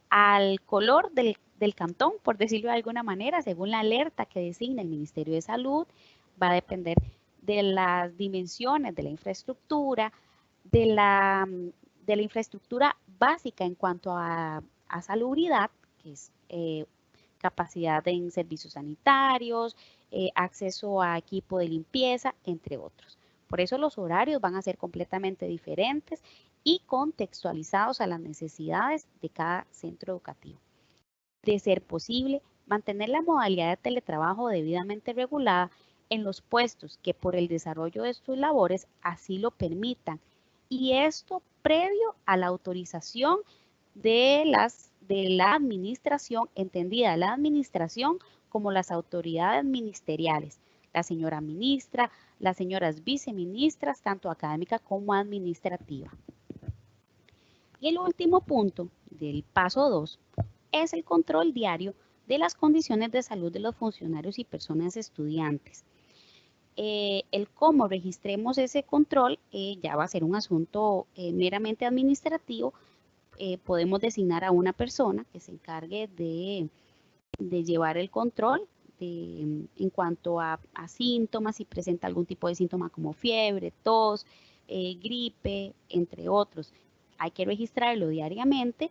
Al color del cantón, por decirlo de alguna manera, según la alerta que designa el Ministerio de Salud, va a depender de las dimensiones de la infraestructura, de la infraestructura básica en cuanto a salubridad, que es capacidad en servicios sanitarios, acceso a equipo de limpieza, entre otros. Por eso los horarios van a ser completamente diferentes y contextualizados a las necesidades de cada centro educativo. De ser posible, mantener la modalidad de teletrabajo debidamente regulada en los puestos que por el desarrollo de sus labores así lo permitan, y esto previo a la autorización de la administración, entendida la administración como las autoridades ministeriales, la señora ministra, las señoras viceministras, tanto académica como administrativa. Y el último punto del paso 2 es el control diario de las condiciones de salud de los funcionarios y personas estudiantes. El cómo registremos ese control ya va a ser un asunto meramente administrativo. Podemos designar a una persona que se encargue de llevar el control en cuanto a síntomas, si presenta algún tipo de síntoma como fiebre, tos, gripe, entre otros. Hay que registrarlo diariamente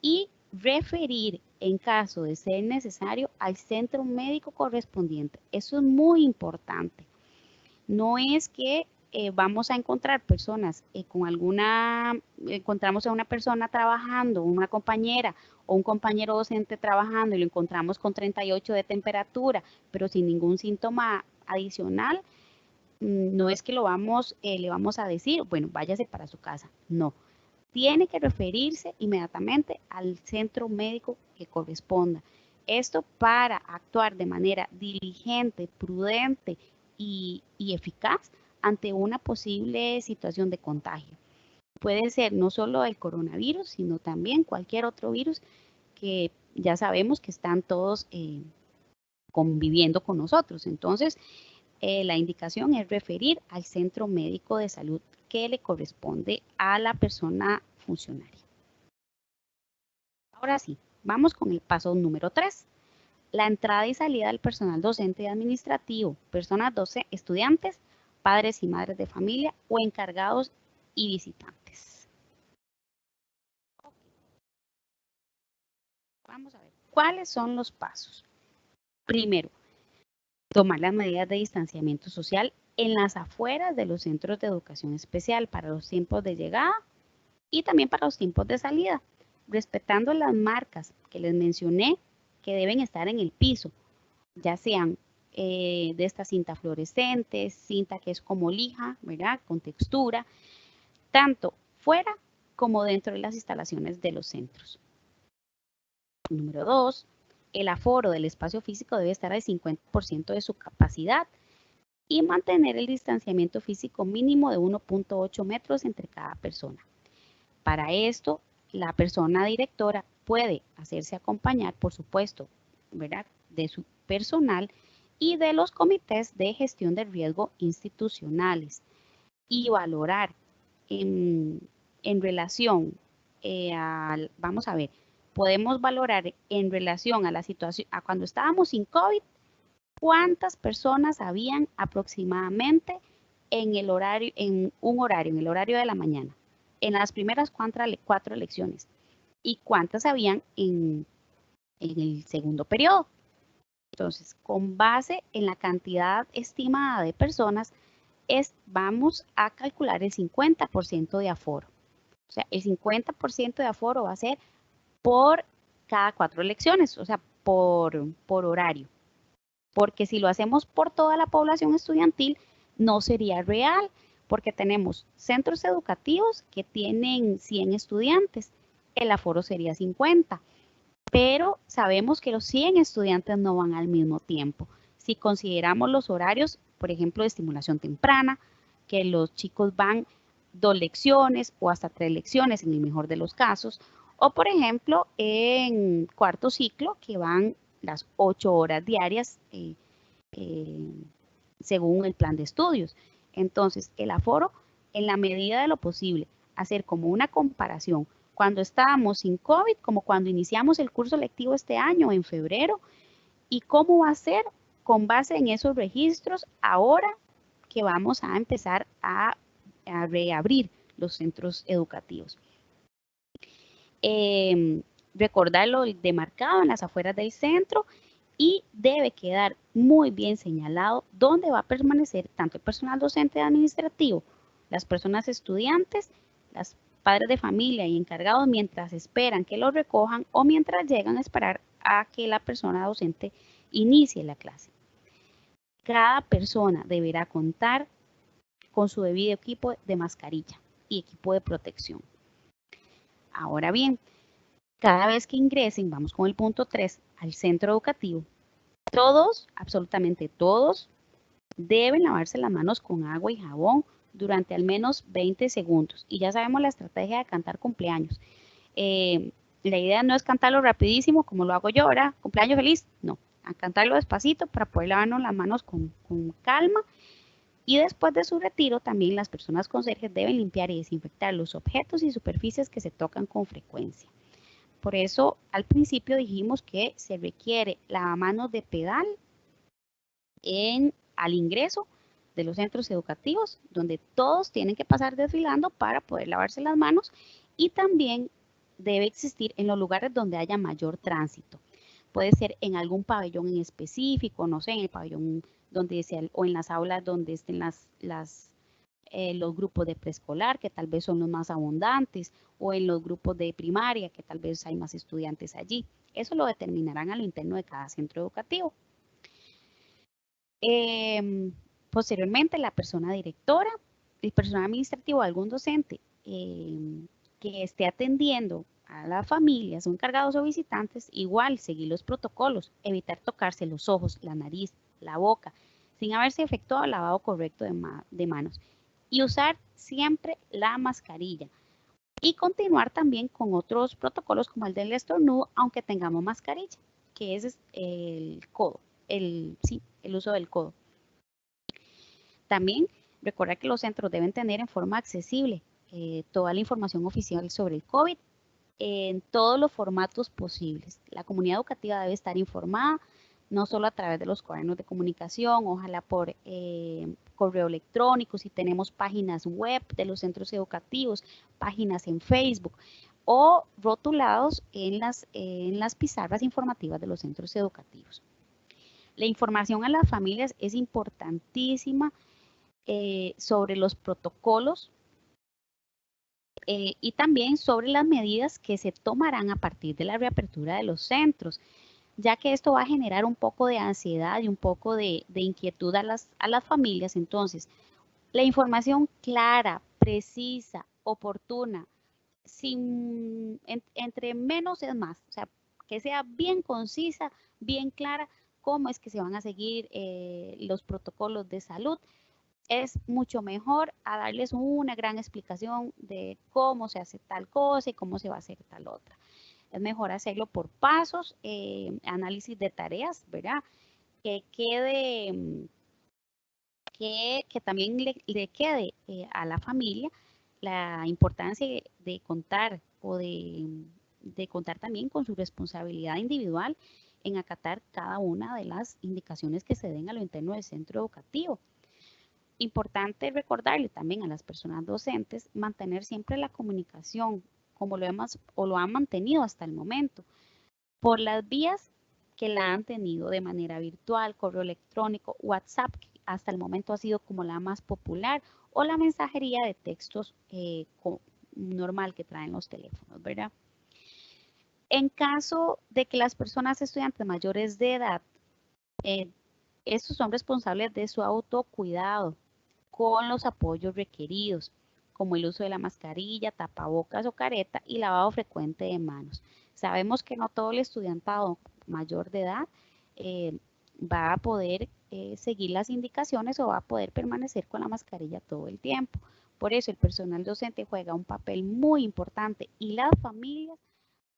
y referir en caso de ser necesario al centro médico correspondiente. Eso es muy importante. No es que vamos a encontrar personas encontramos a una persona trabajando, una compañera o un compañero docente trabajando y lo encontramos con 38 de temperatura, pero sin ningún síntoma adicional. No es que le vamos a decir, bueno, váyase para su casa. No. Tiene que referirse inmediatamente al centro médico que corresponda. Esto para actuar de manera diligente, prudente y eficaz ante una posible situación de contagio. Puede ser no solo el coronavirus, sino también cualquier otro virus que ya sabemos que están todos conviviendo con nosotros. Entonces, la indicación es referir al centro médico de salud que le corresponde a la persona funcionaria. Ahora sí, vamos con el paso número 3. La entrada y salida del personal docente y administrativo, personas estudiantes, padres y madres de familia o encargados y visitantes. Vamos a ver, ¿cuáles son los pasos? Primero, tomar las medidas de distanciamiento social en las afueras de los centros de educación especial para los tiempos de llegada y también para los tiempos de salida, respetando las marcas que les mencioné que deben estar en el piso, ya sean de esta cinta fluorescente, cinta que es como lija, ¿verdad? Con textura, tanto fuera como dentro de las instalaciones de los centros. Número 2, el aforo del espacio físico debe estar al 50% de su capacidad y mantener el distanciamiento físico mínimo de 1.8 metros entre cada persona. Para esto, la persona directora puede hacerse acompañar, por supuesto, ¿verdad?, de su personal y de los comités de gestión de riesgo institucionales y valorar en relación vamos a ver, podemos valorar en relación a la situación, a cuando estábamos sin COVID, cuántas personas habían aproximadamente en el horario de la mañana, en las primeras 4 lecciones, y cuántas habían en el segundo periodo. Entonces, con base en la cantidad estimada de personas, vamos a calcular el 50% de aforo. O sea, el 50% de aforo va a ser por cada 4 lecciones, o sea, por horario. Porque si lo hacemos por toda la población estudiantil, no sería real, porque tenemos centros educativos que tienen 100 estudiantes, el aforo sería 50, pero sabemos que los 100 estudiantes no van al mismo tiempo. Si consideramos los horarios, por ejemplo, de estimulación temprana, que los chicos van 2 lecciones o hasta 3 lecciones en el mejor de los casos, o por ejemplo, en cuarto ciclo, que van las 8 horas diarias según el plan de estudios. Entonces, el aforo, en la medida de lo posible, hacer como una comparación cuando estábamos sin COVID, como cuando iniciamos el curso lectivo este año, en febrero, y cómo va a ser con base en esos registros ahora que vamos a empezar a reabrir los centros educativos. Recordar lo demarcado en las afueras del centro y debe quedar muy bien señalado dónde va a permanecer tanto el personal docente y administrativo, las personas estudiantes, los padres de familia y encargados mientras esperan que lo recojan o mientras llegan a esperar a que la persona docente inicie la clase. Cada persona deberá contar con su debido equipo de mascarilla y equipo de protección. Ahora bien, cada vez que ingresen, vamos con el punto 3, al centro educativo, todos, absolutamente todos, deben lavarse las manos con agua y jabón durante al menos 20 segundos. Y ya sabemos la estrategia de cantar cumpleaños. La idea no es cantarlo rapidísimo como lo hago yo, ¿verdad? Cumpleaños feliz, no. A cantarlo despacito para poder lavarnos las manos con calma. Y después de su retiro, también las personas conserjes deben limpiar y desinfectar los objetos y superficies que se tocan con frecuencia. Por eso, al principio dijimos que se requiere lavamanos de pedal al ingreso de los centros educativos, donde todos tienen que pasar desfilando para poder lavarse las manos, y también debe existir en los lugares donde haya mayor tránsito. Puede ser en algún pabellón en específico, no sé, en el pabellón donde sea, o en las aulas donde estén los grupos de preescolar, que tal vez son los más abundantes, o en los grupos de primaria, que tal vez hay más estudiantes allí. Eso lo determinarán a lo interno de cada centro educativo. Posteriormente, la persona directora, el personal administrativo, algún docente que esté atendiendo a las familias o encargados o visitantes, igual seguir los protocolos, evitar tocarse los ojos, la nariz, la boca, sin haberse efectuado el lavado correcto de manos, y usar siempre la mascarilla. Y continuar también con otros protocolos como el del estornudo, aunque tengamos mascarilla, que es el codo, el uso del codo. También recordar que los centros deben tener en forma accesible toda la información oficial sobre el COVID en todos los formatos posibles. La comunidad educativa debe estar informada, no solo a través de los cuadernos de comunicación, ojalá por correo electrónico, si tenemos páginas web de los centros educativos, páginas en Facebook, o rotulados en las pizarras informativas de los centros educativos. La información a las familias es importantísima sobre los protocolos y también sobre las medidas que se tomarán a partir de la reapertura de los centros, ya que esto va a generar un poco de ansiedad y un poco de inquietud a las familias. Entonces, la información clara, precisa, oportuna, entre menos es más, o sea, que sea bien concisa, bien clara, cómo es que se van a seguir los protocolos de salud. Es mucho mejor a darles una gran explicación de cómo se hace tal cosa y cómo se va a hacer tal otra. Es mejor hacerlo por pasos, análisis de tareas, ¿verdad? Que también le quede a la familia la importancia de contar o de contar también con su responsabilidad individual en acatar cada una de las indicaciones que se den a lo interno del centro educativo. Importante recordarle también a las personas docentes mantener siempre la comunicación como lo han mantenido hasta el momento, por las vías que la han tenido de manera virtual, correo electrónico, WhatsApp, que hasta el momento ha sido como la más popular, o la mensajería de textos normal que traen los teléfonos, ¿verdad? En caso de que las personas estudiantes mayores de edad, estos son responsables de su autocuidado con los apoyos requeridos, como el uso de la mascarilla, tapabocas o careta y lavado frecuente de manos. Sabemos que no todo el estudiantado mayor de edad va a poder seguir las indicaciones o va a poder permanecer con la mascarilla todo el tiempo. Por eso el personal docente juega un papel muy importante y las familias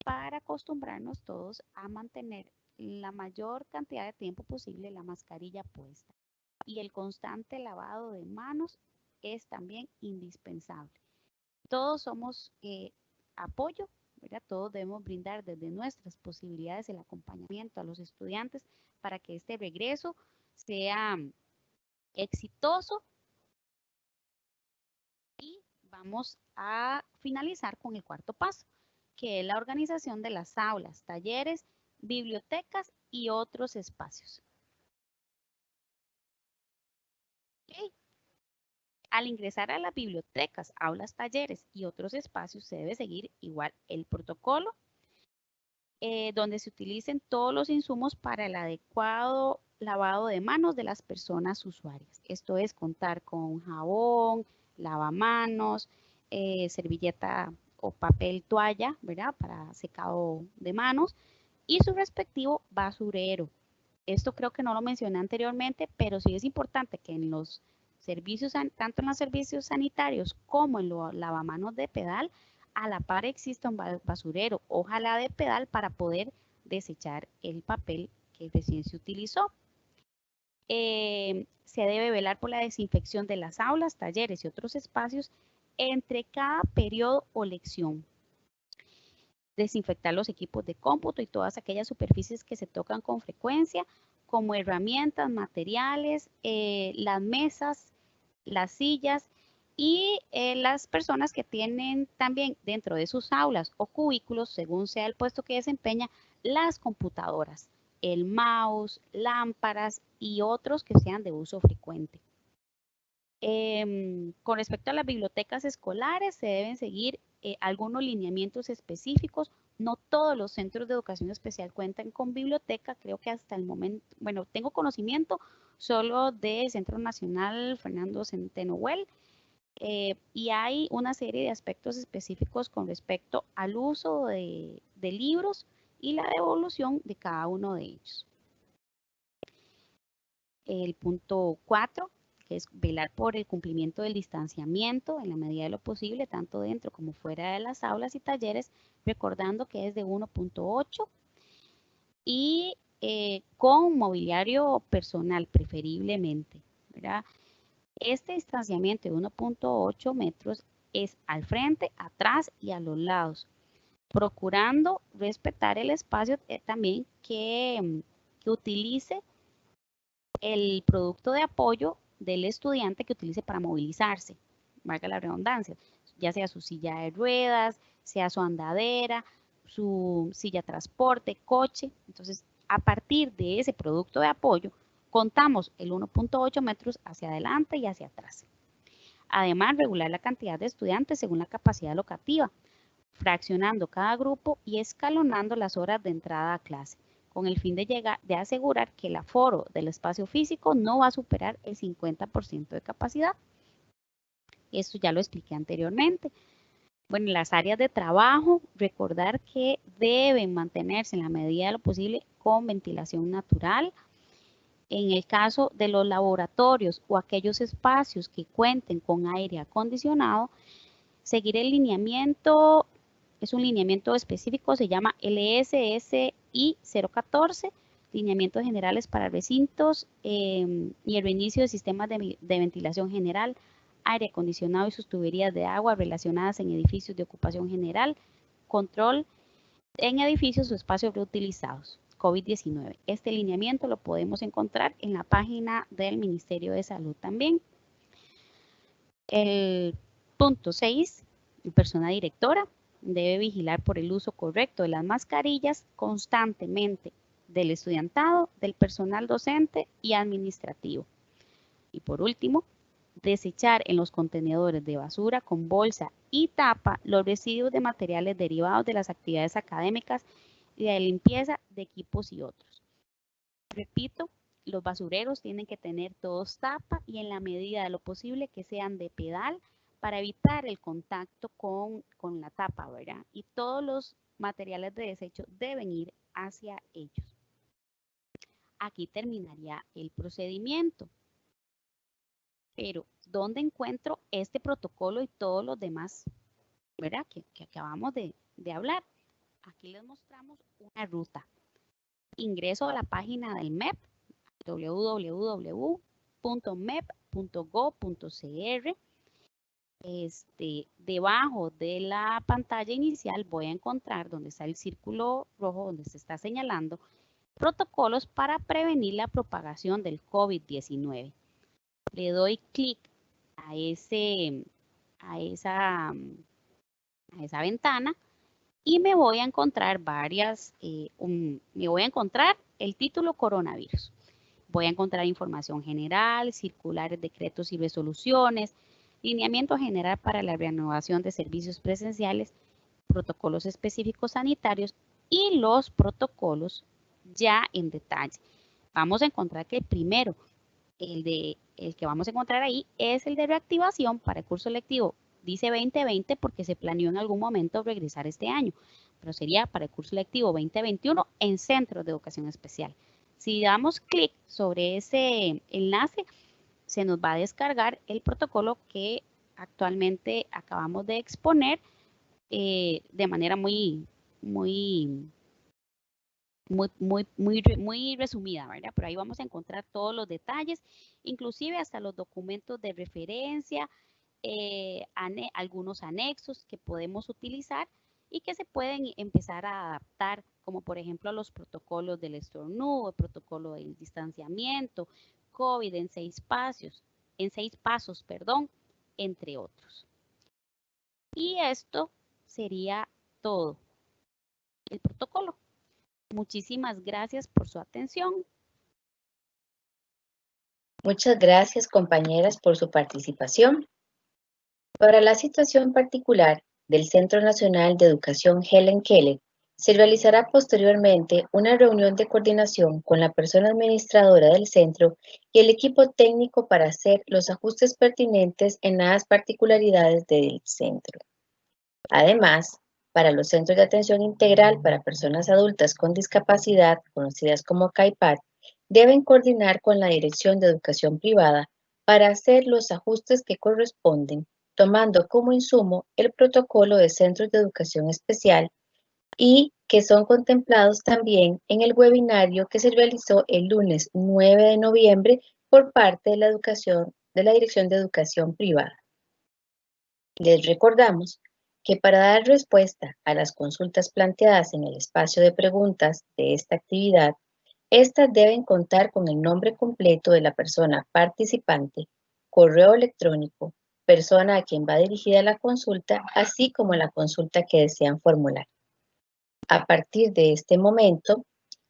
para acostumbrarnos todos a mantener la mayor cantidad de tiempo posible la mascarilla puesta. Y el constante lavado de manos es también indispensable. Todos somos apoyo, ¿verdad? Todos debemos brindar desde nuestras posibilidades el acompañamiento a los estudiantes para que este regreso sea exitoso. Y vamos a finalizar con el cuarto paso, que es la organización de las aulas, talleres, bibliotecas y otros espacios. Al ingresar a las bibliotecas, aulas, talleres y otros espacios, se debe seguir igual el protocolo, donde se utilicen todos los insumos para el adecuado lavado de manos de las personas usuarias. Esto es contar con jabón, lavamanos, servilleta o papel toalla, ¿verdad? Para secado de manos y su respectivo basurero. Esto creo que no lo mencioné anteriormente, pero sí es importante que en los servicios, tanto en los servicios sanitarios como en los lavamanos de pedal, a la par exista un basurero, ojalá de pedal, para poder desechar el papel que recién se utilizó. Se debe velar por la desinfección de las aulas, talleres y otros espacios entre cada periodo o lección. Desinfectar los equipos de cómputo y todas aquellas superficies que se tocan con frecuencia, como herramientas, materiales, las mesas, las sillas y las personas que tienen también dentro de sus aulas o cubículos, según sea el puesto que desempeña, las computadoras, el mouse, lámparas y otros que sean de uso frecuente. Con respecto a las bibliotecas escolares, se deben seguir algunos lineamientos específicos. No todos los centros de educación especial cuentan con biblioteca, creo que hasta el momento, bueno, tengo conocimiento solo del Centro Nacional Fernando Centeno Huel, y hay una serie de aspectos específicos con respecto al uso de libros y la devolución de cada uno de ellos. El punto 4, que es velar por el cumplimiento del distanciamiento en la medida de lo posible, tanto dentro como fuera de las aulas y talleres, recordando que es de 1.8 y con mobiliario personal preferiblemente, ¿verdad? Este distanciamiento de 1.8 metros es al frente, atrás y a los lados, procurando respetar el espacio también que utilice el producto de apoyo del estudiante que utilice para movilizarse, marca la redundancia, ya sea su silla de ruedas, sea su andadera, su silla de transporte, coche. Entonces, a partir de ese producto de apoyo, contamos el 1.8 metros hacia adelante y hacia atrás. Además, regular la cantidad de estudiantes según la capacidad locativa, fraccionando cada grupo y escalonando las horas de entrada a clase, con el fin de asegurar que el aforo del espacio físico no va a superar el 50% de capacidad. Esto ya lo expliqué anteriormente. Bueno, las áreas de trabajo, recordar que deben mantenerse en la medida de lo posible con ventilación natural. En el caso de los laboratorios o aquellos espacios que cuenten con aire acondicionado, seguir el lineamiento, es un lineamiento específico, se llama LSSI 014, lineamientos generales para recintos y el reinicio de sistemas de ventilación general, aire acondicionado y sus tuberías de agua relacionadas en edificios de ocupación general, control en edificios o espacios reutilizados, COVID-19. Este lineamiento lo podemos encontrar en la página del Ministerio de Salud también. El punto 6, persona directora debe vigilar por el uso correcto de las mascarillas constantemente del estudiantado, del personal docente y administrativo. Y por último, desechar en los contenedores de basura con bolsa y tapa los residuos de materiales derivados de las actividades académicas y de limpieza de equipos y otros. Repito, los basureros tienen que tener todos tapa y en la medida de lo posible que sean de pedal para evitar el contacto con la tapa, ¿verdad? Y todos los materiales de desecho deben ir hacia ellos. Aquí terminaría el procedimiento. Pero, ¿dónde encuentro este protocolo y todos los demás, ¿verdad? Que acabamos de hablar? Aquí les mostramos una ruta. Ingreso a la página del MEP, www.mep.gov.cr. Debajo de la pantalla inicial voy a encontrar donde está el círculo rojo, donde se está señalando protocolos para prevenir la propagación del COVID-19. Le doy clic a esa ventana y me voy a encontrar me voy a encontrar el título coronavirus. Voy a encontrar información general, circulares, decretos y resoluciones, lineamiento general para la renovación de servicios presenciales, protocolos específicos sanitarios y los protocolos ya en detalle. Vamos a encontrar que el primero, el que vamos a encontrar ahí, es el de reactivación para el curso lectivo. Dice 2020 porque se planeó en algún momento regresar este año, pero sería para el curso lectivo 2021 en centros de educación especial. Si damos clic sobre ese enlace, se nos va a descargar el protocolo que actualmente acabamos de exponer de manera muy resumida, ¿verdad? Pero ahí vamos a encontrar todos los detalles, inclusive hasta los documentos de referencia, algunos anexos que podemos utilizar y que se pueden empezar a adaptar, como por ejemplo los protocolos del estornudo, el protocolo del distanciamiento, COVID en 6 pasos, entre otros. Y esto sería todo el protocolo. Muchísimas gracias por su atención. Muchas gracias, compañeras, por su participación. Para la situación particular del Centro Nacional de Educación Helen Keller, se realizará posteriormente una reunión de coordinación con la persona administradora del centro y el equipo técnico para hacer los ajustes pertinentes en las particularidades del centro. Además, para los centros de atención integral para personas adultas con discapacidad, conocidas como CAIPAD, deben coordinar con la Dirección de Educación Privada para hacer los ajustes que corresponden, tomando como insumo el protocolo de centros de educación especial y que son contemplados también en el webinario que se realizó el lunes 9 de noviembre por parte de la Dirección de Educación Privada. Les recordamos que para dar respuesta a las consultas planteadas en el espacio de preguntas de esta actividad, estas deben contar con el nombre completo de la persona participante, correo electrónico, persona a quien va dirigida la consulta, así como la consulta que desean formular. A partir de este momento,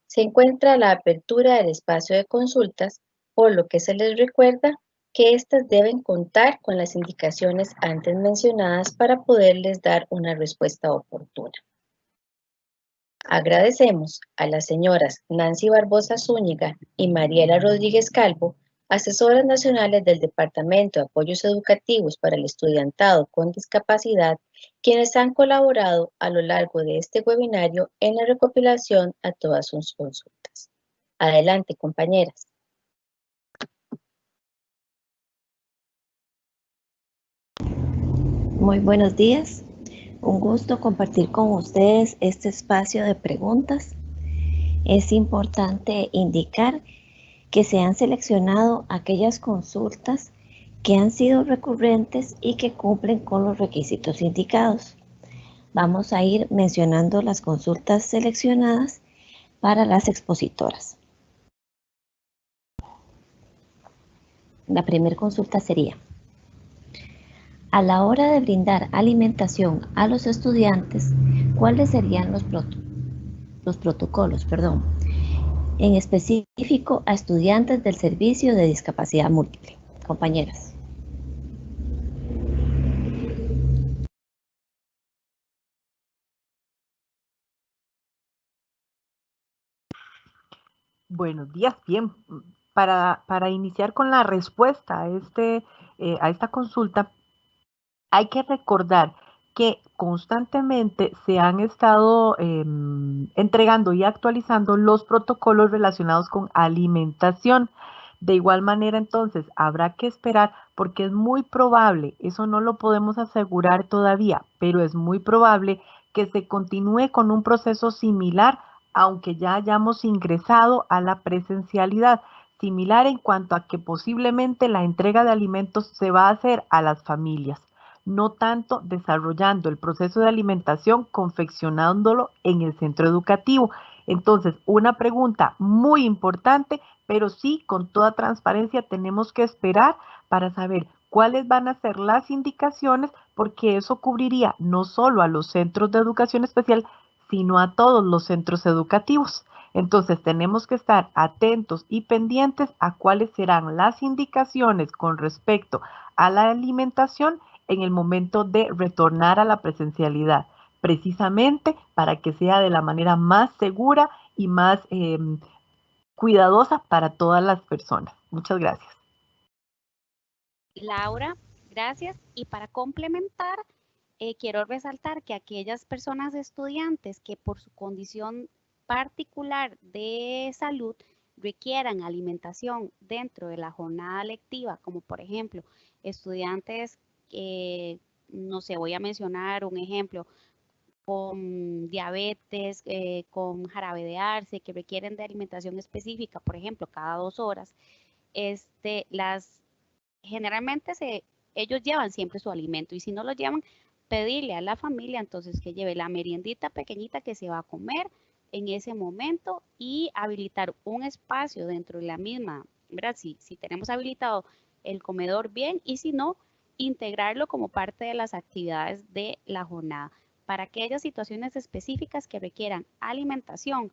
se encuentra la apertura del espacio de consultas, por lo que se les recuerda que éstas deben contar con las indicaciones antes mencionadas para poderles dar una respuesta oportuna. Agradecemos a las señoras Nancy Barbosa Zúñiga y Mariela Rodríguez Calvo, asesoras nacionales del Departamento de Apoyos Educativos para el Estudiantado con Discapacidad, quienes han colaborado a lo largo de este webinario en la recopilación a todas sus consultas. Adelante, compañeras. Muy buenos días. Un gusto compartir con ustedes este espacio de preguntas. Es importante indicar que se han seleccionado aquellas consultas que han sido recurrentes y que cumplen con los requisitos indicados. Vamos a ir mencionando las consultas seleccionadas para las expositoras. La primera consulta sería: a la hora de brindar alimentación a los estudiantes, ¿cuáles serían los protocolos? En específico a estudiantes del servicio de discapacidad múltiple. Compañeras. Buenos días, bien. Para iniciar con la respuesta a esta consulta, hay que recordar que constantemente se han estado entregando y actualizando los protocolos relacionados con alimentación. De igual manera, entonces, habrá que esperar porque es muy probable, eso no lo podemos asegurar todavía, pero es muy probable que se continúe con un proceso similar, aunque ya hayamos ingresado a la presencialidad. Similar en cuanto a que posiblemente la entrega de alimentos se va a hacer a las familias, no tanto desarrollando el proceso de alimentación, confeccionándolo en el centro educativo. Entonces, una pregunta muy importante, pero sí con toda transparencia tenemos que esperar para saber cuáles van a ser las indicaciones, porque eso cubriría no solo a los centros de educación especial, sino a todos los centros educativos. Entonces tenemos que estar atentos y pendientes a cuáles serán las indicaciones con respecto a la alimentación en el momento de retornar a la presencialidad, precisamente para que sea de la manera más segura y más cuidadosa para todas las personas. Muchas gracias. Laura, gracias. Y para complementar, quiero resaltar que aquellas personas estudiantes que por su condición particular de salud requieran alimentación dentro de la jornada lectiva, como por ejemplo estudiantes que, no sé, voy a mencionar un ejemplo, con diabetes, con jarabe de arce, que requieren de alimentación específica, por ejemplo, cada 2 horas, generalmente ellos llevan siempre su alimento y si no lo llevan, pedirle a la familia entonces que lleve la meriendita pequeñita que se va a comer en ese momento y habilitar un espacio dentro de la misma, ¿verdad? Si tenemos habilitado el comedor bien y si no, integrarlo como parte de las actividades de la jornada para aquellas situaciones específicas que requieran alimentación.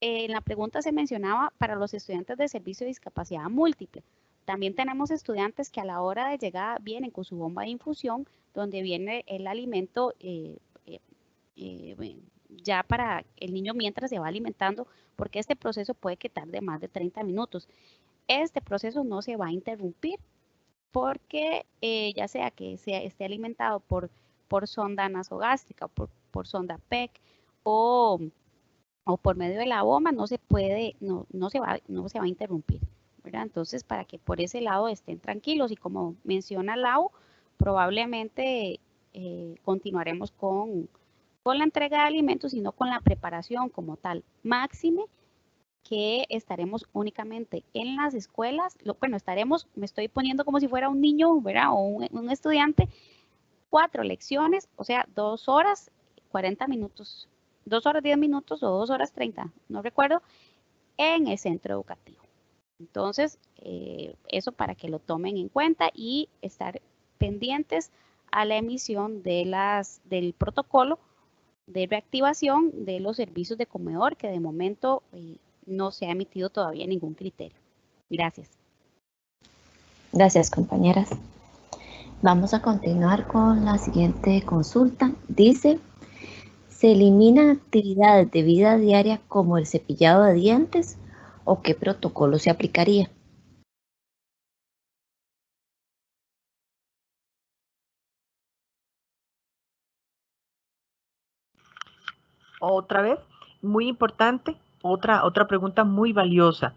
En la pregunta se mencionaba para los estudiantes de servicio de discapacidad múltiple. También tenemos estudiantes que a la hora de llegada vienen con su bomba de infusión, donde viene el alimento ya para el niño mientras se va alimentando, porque este proceso puede que tarde más de 30 minutos. Este proceso no se va a interrumpir porque ya sea que esté alimentado por sonda nasogástrica, por sonda PEC o por medio de la bomba, no se va a interrumpir, ¿verdad? Entonces, para que por ese lado estén tranquilos y como menciona Lau, probablemente continuaremos con la entrega de alimentos y no con la preparación como tal. Máxime que estaremos únicamente en las escuelas, me estoy poniendo como si fuera un niño, ¿verdad? O un estudiante, 4 lecciones, o sea, 2 horas, 40 minutos, 2 horas 10 minutos o 2 horas 30, no recuerdo, en el centro educativo. Entonces, eso para que lo tomen en cuenta y estar pendientes a la emisión del protocolo de reactivación de los servicios de comedor, que de momento no se ha emitido todavía ningún criterio. Gracias. Gracias, compañeras. Vamos a continuar con la siguiente consulta. Dice, ¿se eliminan actividades de vida diaria como el cepillado de dientes o qué protocolo se aplicaría? Otra vez, muy importante, otra pregunta muy valiosa.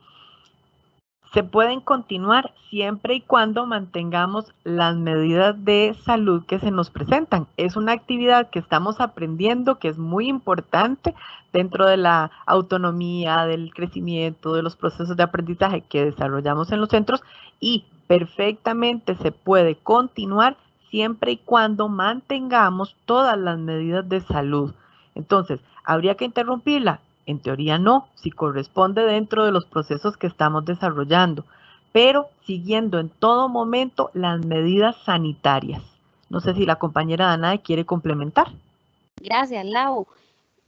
Se pueden continuar siempre y cuando mantengamos las medidas de salud que se nos presentan. Es una actividad que estamos aprendiendo, que es muy importante dentro de la autonomía, del crecimiento, de los procesos de aprendizaje que desarrollamos en los centros y perfectamente se puede continuar siempre y cuando mantengamos todas las medidas de salud. Entonces, ¿habría que interrumpirla? En teoría no, si corresponde dentro de los procesos que estamos desarrollando, pero siguiendo en todo momento las medidas sanitarias. No sé si la compañera Danae quiere complementar. Gracias, Lau.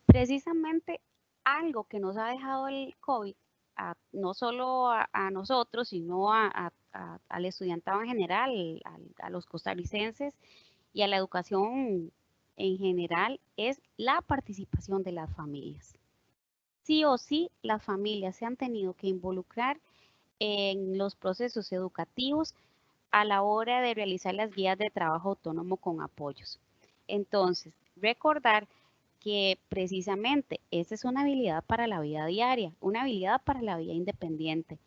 Precisamente algo que nos ha dejado el COVID, no solo a nosotros, sino al estudiantado en general, a los costarricenses y a la educación en general, es la participación de las familias. Sí o sí, las familias se han tenido que involucrar en los procesos educativos a la hora de realizar las guías de trabajo autónomo con apoyos. Entonces, recordar que precisamente esa es una habilidad para la vida diaria, una habilidad para la vida independiente,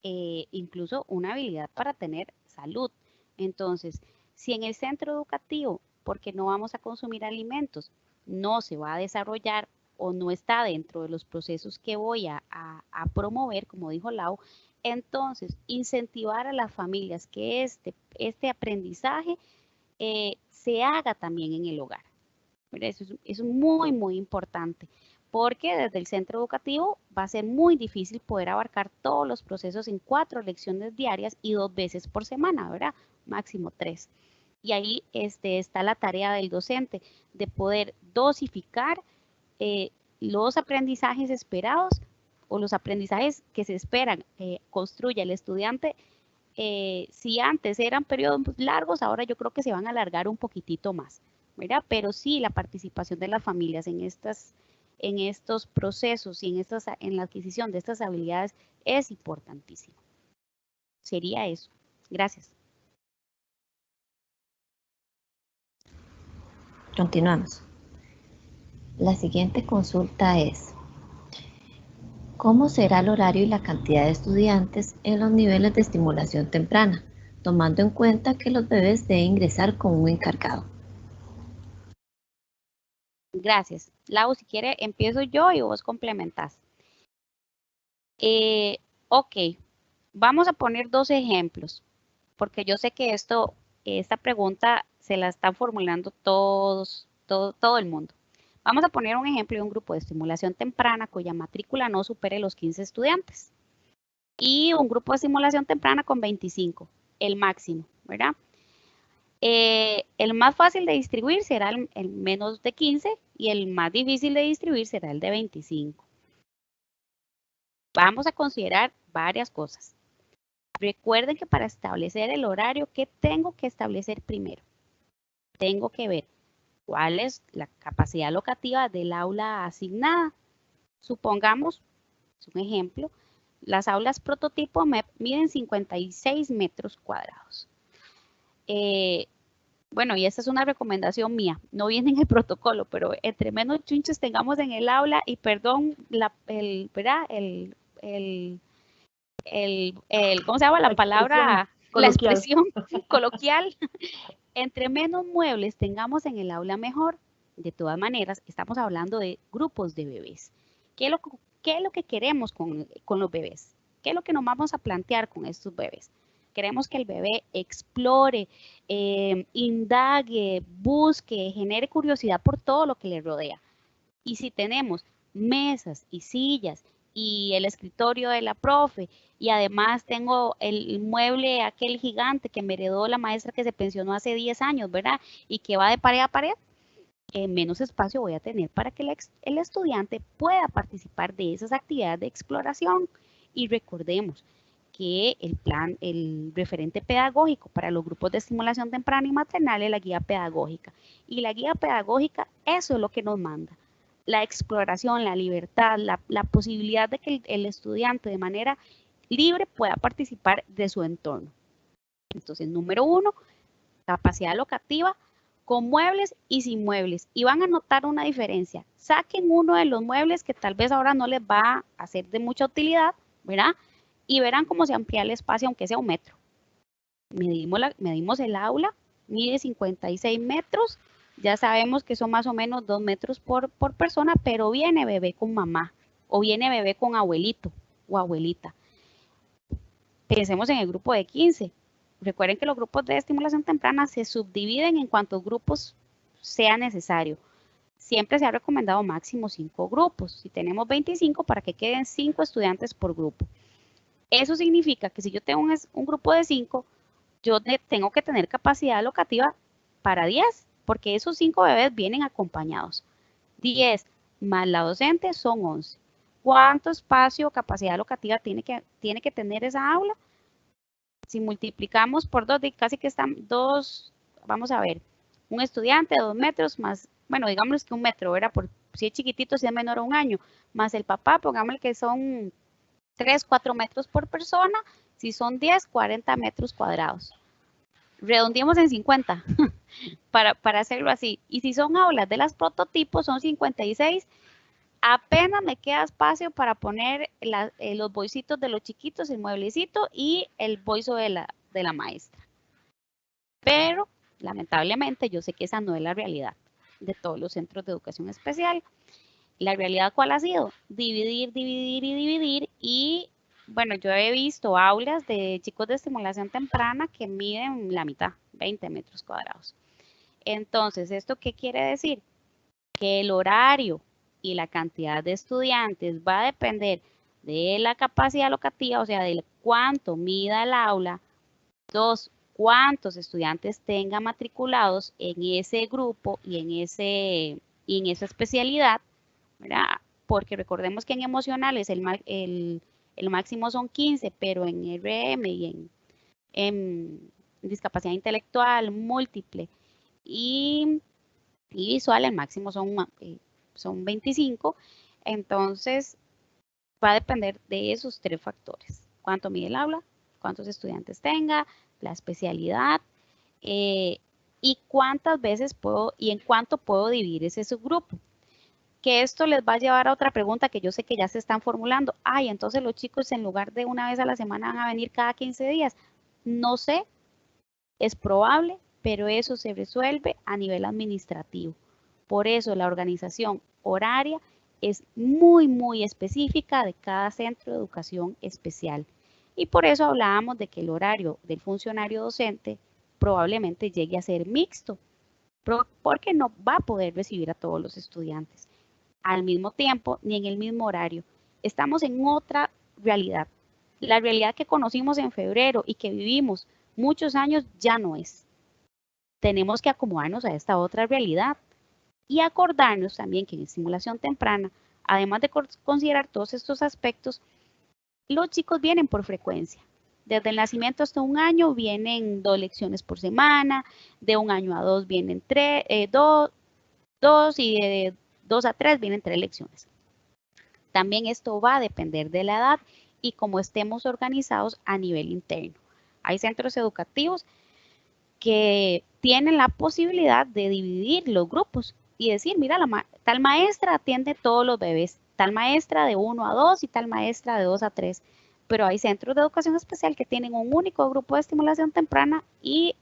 incluso una habilidad para tener salud. Entonces, si en el centro educativo, porque no vamos a consumir alimentos, no se va a desarrollar o no está dentro de los procesos que voy a promover, como dijo Lau, entonces incentivar a las familias que este aprendizaje se haga también en el hogar. Eso es muy, muy importante, porque desde el centro educativo va a ser muy difícil poder abarcar todos los procesos en 4 lecciones diarias y 2 veces por semana, ¿verdad? Máximo 3. Y ahí está la tarea del docente de poder dosificar los aprendizajes esperados o los aprendizajes que se esperan construya el estudiante, si antes eran periodos largos, ahora yo creo que se van a alargar un poquitito más, ¿verdad? Pero sí, la participación de las familias en estos procesos y en la adquisición de estas habilidades es importantísimo. Sería eso. Gracias. Continuamos. La siguiente consulta es: ¿cómo será el horario y la cantidad de estudiantes en los niveles de estimulación temprana, tomando en cuenta que los bebés deben ingresar con un encargado? Gracias. Lau, si quiere, empiezo yo y vos complementás. Ok, vamos a poner 2 ejemplos, porque yo sé que esta pregunta se la están formulando todo el mundo. Vamos a poner un ejemplo de un grupo de estimulación temprana cuya matrícula no supere los 15 estudiantes. Y un grupo de estimulación temprana con 25, el máximo, ¿verdad? El más fácil de distribuir será el menos de 15 y el más difícil de distribuir será el de 25. Vamos a considerar varias cosas. Recuerden que para establecer el horario, ¿qué tengo que establecer primero? Tengo que ver cuál es la capacidad locativa del aula asignada. Supongamos, es un ejemplo, las aulas prototipo miden 56 metros cuadrados. Bueno, y esta es una recomendación mía, no viene en el protocolo, pero entre menos chunches tengamos en el aula, y perdón, ¿cómo se llama la palabra? La expresión coloquial. Entre menos muebles tengamos en el aula, mejor. De todas maneras, estamos hablando de grupos de bebés. ¿Qué es lo que queremos con los bebés? ¿Qué es lo que nos vamos a plantear con estos bebés? Queremos que el bebé explore, indague, busque, genere curiosidad por todo lo que le rodea. Y si tenemos mesas y sillas y el escritorio de la profe, y además tengo el mueble aquel gigante que me heredó la maestra que se pensionó hace 10 años, ¿verdad? Y que va de pared a pared, menos espacio voy a tener para que el estudiante pueda participar de esas actividades de exploración. Y recordemos que el referente pedagógico para los grupos de estimulación temprana y maternal es la guía pedagógica. Y la guía pedagógica, eso es lo que nos manda. La exploración, la libertad, la posibilidad de que el estudiante de manera libre pueda participar de su entorno. Entonces, número 1, capacidad locativa con muebles y sin muebles. Y van a notar una diferencia. Saquen uno de los muebles que tal vez ahora no les va a ser de mucha utilidad, ¿verdad? Y verán cómo se amplía el espacio, aunque sea 1 metro. Medimos el aula, mide 56 metros. Ya sabemos que son más o menos 2 metros por persona, pero viene bebé con mamá o viene bebé con abuelito o abuelita. Pensemos en el grupo de 15. Recuerden que los grupos de estimulación temprana se subdividen en cuantos grupos sea necesario. Siempre se ha recomendado máximo 5 grupos. Si tenemos 25, para que queden 5 estudiantes por grupo. Eso significa que si yo tengo un grupo de 5, yo tengo que tener capacidad locativa para 10, porque esos 5 bebés vienen acompañados. 10 más la docente son 11. ¿Cuánto espacio o capacidad locativa tiene que tener esa aula? Si multiplicamos por 2, casi que están 2, vamos a ver, un estudiante de 2 metros más, bueno, digamos que 1 metro, ¿verdad? Si es chiquitito, si es menor a 1 año, más el papá, pongámosle que son 3, 4 metros por persona. Si son 10, 40 metros cuadrados. Redondeemos en 50 para hacerlo así. Y si son aulas de las prototipos, son 56. Apenas me queda espacio para poner los bolsitos de los chiquitos, el mueblecito y el bolso de la maestra. Pero, lamentablemente, yo sé que esa no es la realidad de todos los centros de educación especial. ¿La realidad cuál ha sido? Dividir, dividir y dividir. Y, bueno, yo he visto aulas de chicos de estimulación temprana que miden la mitad, 20 metros cuadrados. Entonces, ¿esto qué quiere decir? Que el horario y la cantidad de estudiantes va a depender de la capacidad locativa, o sea, de cuánto mida el aula. 2, cuántos estudiantes tenga matriculados en ese grupo y en esa especialidad, ¿verdad? porque recordemos que en emocionales el máximo son 15, pero en RM y en discapacidad intelectual múltiple y visual el máximo son 25, entonces va a depender de esos 3 factores: cuánto mide el aula, cuántos estudiantes tenga, la especialidad y cuántas veces puedo y en cuánto puedo dividir ese subgrupo. Que esto les va a llevar a otra pregunta que yo sé que ya se están formulando. Ay, entonces los chicos en lugar de una vez a la semana van a venir cada 15 días. No sé, es probable, pero eso se resuelve a nivel administrativo. Por eso la organización horaria es muy, muy específica de cada centro de educación especial. Y por eso hablábamos de que el horario del funcionario docente probablemente llegue a ser mixto, porque no va a poder recibir a todos los estudiantes al mismo tiempo ni en el mismo horario. Estamos en otra realidad. La realidad que conocimos en febrero y que vivimos muchos años ya no es. Tenemos que acomodarnos a esta otra realidad y acordarnos también que en estimulación temprana, además de considerar todos estos aspectos, los chicos vienen por frecuencia. Desde el nacimiento hasta 1 año vienen 2 lecciones por semana, de 1 año a 2 vienen 2 y de 2 a 3 vienen 3 lecciones. También esto va a depender de la edad y cómo estemos organizados a nivel interno. Hay centros educativos que tienen la posibilidad de dividir los grupos y decir, mira, tal maestra atiende todos los bebés, tal maestra de 1 a 2 y tal maestra de 2 a 3. Pero hay centros de educación especial que tienen un único grupo de estimulación temprana y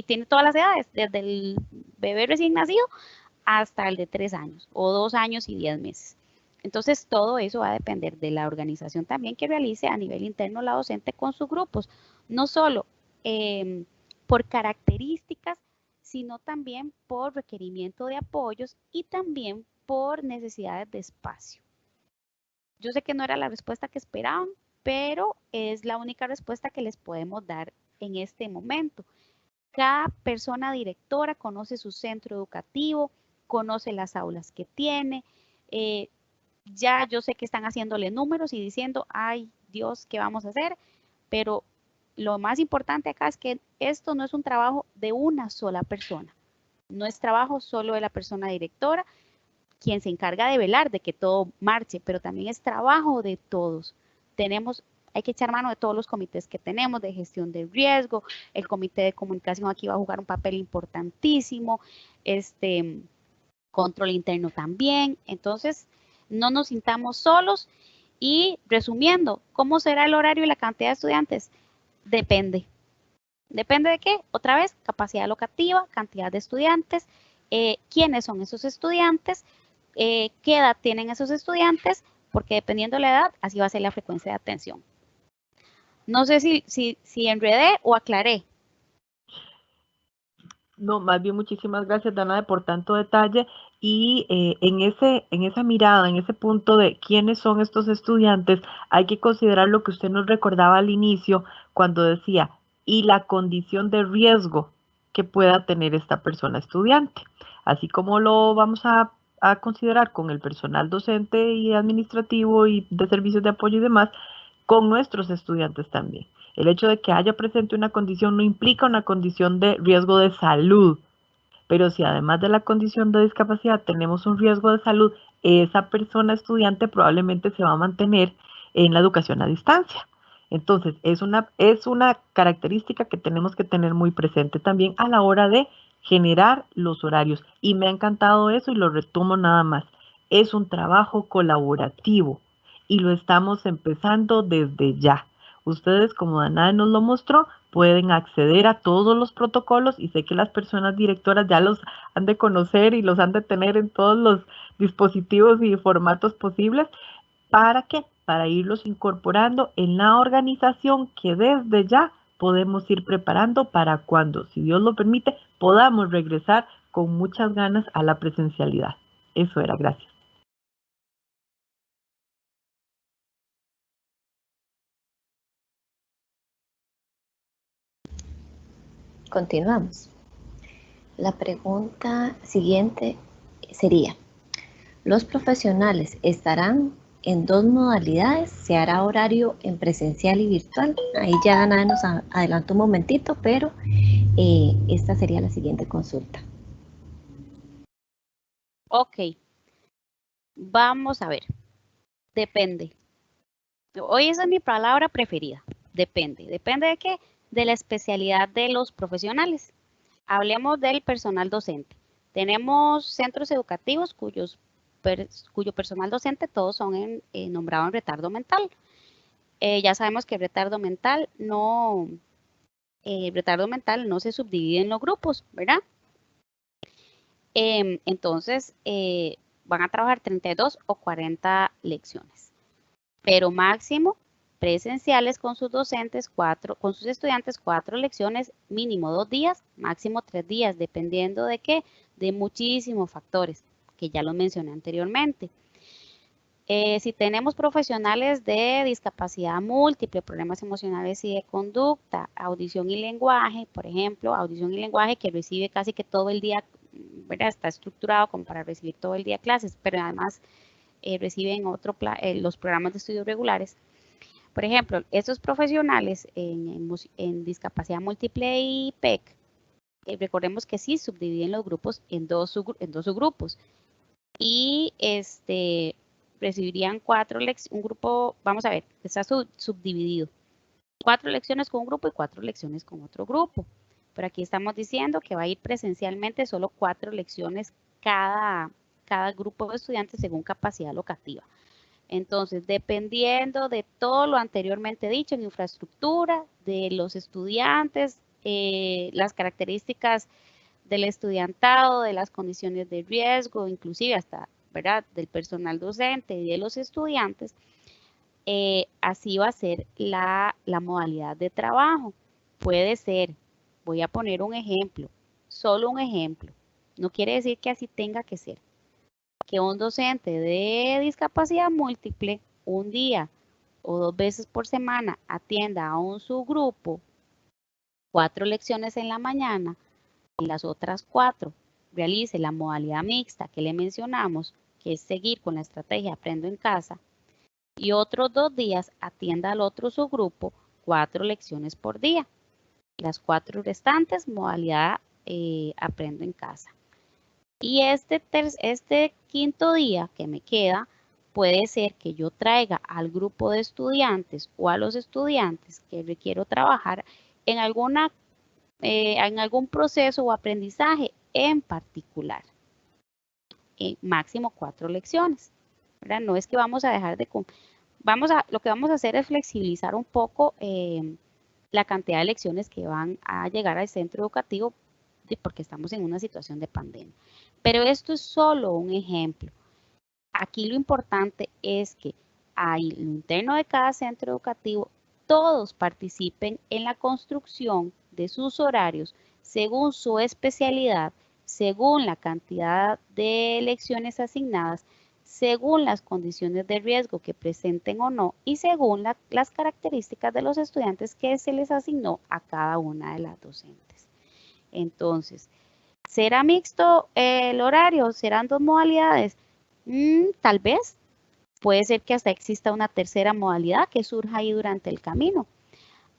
tiene todas las edades, desde el bebé recién nacido hasta el de 3 años o 2 años y 10 meses. Entonces, todo eso va a depender de la organización también que realice a nivel interno la docente con sus grupos, no solo por características, sino también por requerimiento de apoyos y también por necesidades de espacio. Yo sé que no era la respuesta que esperaban, pero es la única respuesta que les podemos dar en este momento. Cada persona directora conoce su centro educativo, conoce las aulas que tiene. Ya yo sé que están haciéndole números y diciendo, ay Dios, ¿qué vamos a hacer? Pero lo más importante acá es que esto no es un trabajo de una sola persona. No es trabajo solo de la persona directora, quien se encarga de velar de que todo marche, pero también es trabajo de todos. Hay que echar mano de todos los comités que tenemos de gestión de riesgo. El comité de comunicación aquí va a jugar un papel importantísimo. Control interno también. Entonces, no nos sintamos solos. Y resumiendo, ¿cómo será el horario y la cantidad de estudiantes? Depende. ¿Depende de qué? Otra vez, capacidad locativa, cantidad de estudiantes, quiénes son esos estudiantes, qué edad tienen esos estudiantes, porque dependiendo de la edad, así va a ser la frecuencia de atención. No sé si enredé o aclaré. No, más bien muchísimas gracias, Dana, por tanto detalle. Y en esa mirada, en ese punto de quiénes son estos estudiantes, hay que considerar lo que usted nos recordaba al inicio cuando decía, y la condición de riesgo que pueda tener esta persona estudiante. Así como lo vamos a considerar con el personal docente y administrativo y de servicios de apoyo y demás, con nuestros estudiantes también. El hecho de que haya presente una condición no implica una condición de riesgo de salud, pero si además de la condición de discapacidad tenemos un riesgo de salud, esa persona estudiante probablemente se va a mantener en la educación a distancia. Entonces, es una característica que tenemos que tener muy presente también a la hora de generar los horarios. Y me ha encantado eso y lo retomo nada más. Es un trabajo colaborativo y lo estamos empezando desde ya. Ustedes, como Danae nos lo mostró, pueden acceder a todos los protocolos y sé que las personas directoras ya los han de conocer y los han de tener en todos los dispositivos y formatos posibles. ¿Para qué? Para irlos incorporando en la organización que desde ya podemos ir preparando para cuando, si Dios lo permite, podamos regresar con muchas ganas a la presencialidad. Eso era, gracias. Continuamos. La pregunta siguiente sería, Los profesionales estarán en 2 modalidades, se hará horario en presencial y virtual. Ahí ya Ana nos adelantó un momentito, pero esta sería la siguiente consulta. Ok, vamos a ver. Depende. Hoy esa es mi palabra preferida. Depende. ¿Depende de qué? De la especialidad de los profesionales. Hablemos del personal docente. Tenemos centros educativos cuyo personal docente todos son nombrados en retardo mental. Ya sabemos que retardo mental no se subdivide en los grupos, ¿verdad? Entonces, van a trabajar 32 o 40 lecciones, pero máximo presenciales con sus docentes, con sus estudiantes, 4 lecciones, mínimo 2 días, máximo 3 días, dependiendo de qué, de muchísimos factores que ya los mencioné anteriormente. Si tenemos profesionales de discapacidad múltiple, problemas emocionales y de conducta, audición y lenguaje, por ejemplo, audición y lenguaje que recibe casi que todo el día, ¿verdad? Está estructurado como para recibir todo el día clases, pero además reciben los programas de estudios regulares. Por ejemplo, estos profesionales en discapacidad múltiple y PEC, recordemos que sí subdividen los grupos en dos subgrupos y recibirían 4 lecciones, un grupo, vamos a ver, está subdividido. 4 lecciones con un grupo y 4 lecciones con otro grupo. Pero aquí estamos diciendo que va a ir presencialmente solo 4 lecciones cada grupo de estudiantes según capacidad locativa. Entonces, dependiendo de todo lo anteriormente dicho en infraestructura, de los estudiantes, las características del estudiantado, de las condiciones de riesgo, inclusive hasta, ¿verdad?, del personal docente y de los estudiantes, así va a ser la modalidad de trabajo. Puede ser, voy a poner un ejemplo, solo un ejemplo, no quiere decir que así tenga que ser, que un docente de discapacidad múltiple un día o 2 veces por semana atienda a un subgrupo, 4 lecciones en la mañana y las otras 4 realice la modalidad mixta que le mencionamos, que es seguir con la estrategia Aprendo en Casa, y otros 2 días atienda al otro subgrupo 4 lecciones por día. Las 4 restantes, modalidad Aprendo en Casa. Y este 5.º día que me queda, puede ser que yo traiga al grupo de estudiantes o a los estudiantes que requiero trabajar en algún proceso o aprendizaje en particular. Máximo 4 lecciones, ¿verdad? No es que vamos a dejar de... lo que vamos a hacer es flexibilizar un poco la cantidad de lecciones que van a llegar al centro educativo porque estamos en una situación de pandemia. Pero esto es solo un ejemplo. Aquí lo importante es que a lo interno de cada centro educativo todos participen en la construcción de sus horarios según su especialidad, según la cantidad de lecciones asignadas, según las condiciones de riesgo que presenten o no y según las características de los estudiantes que se les asignó a cada una de las docentes. Entonces, ¿será mixto el horario? ¿Serán 2 modalidades? Tal vez. Puede ser que hasta exista una tercera modalidad que surja ahí durante el camino.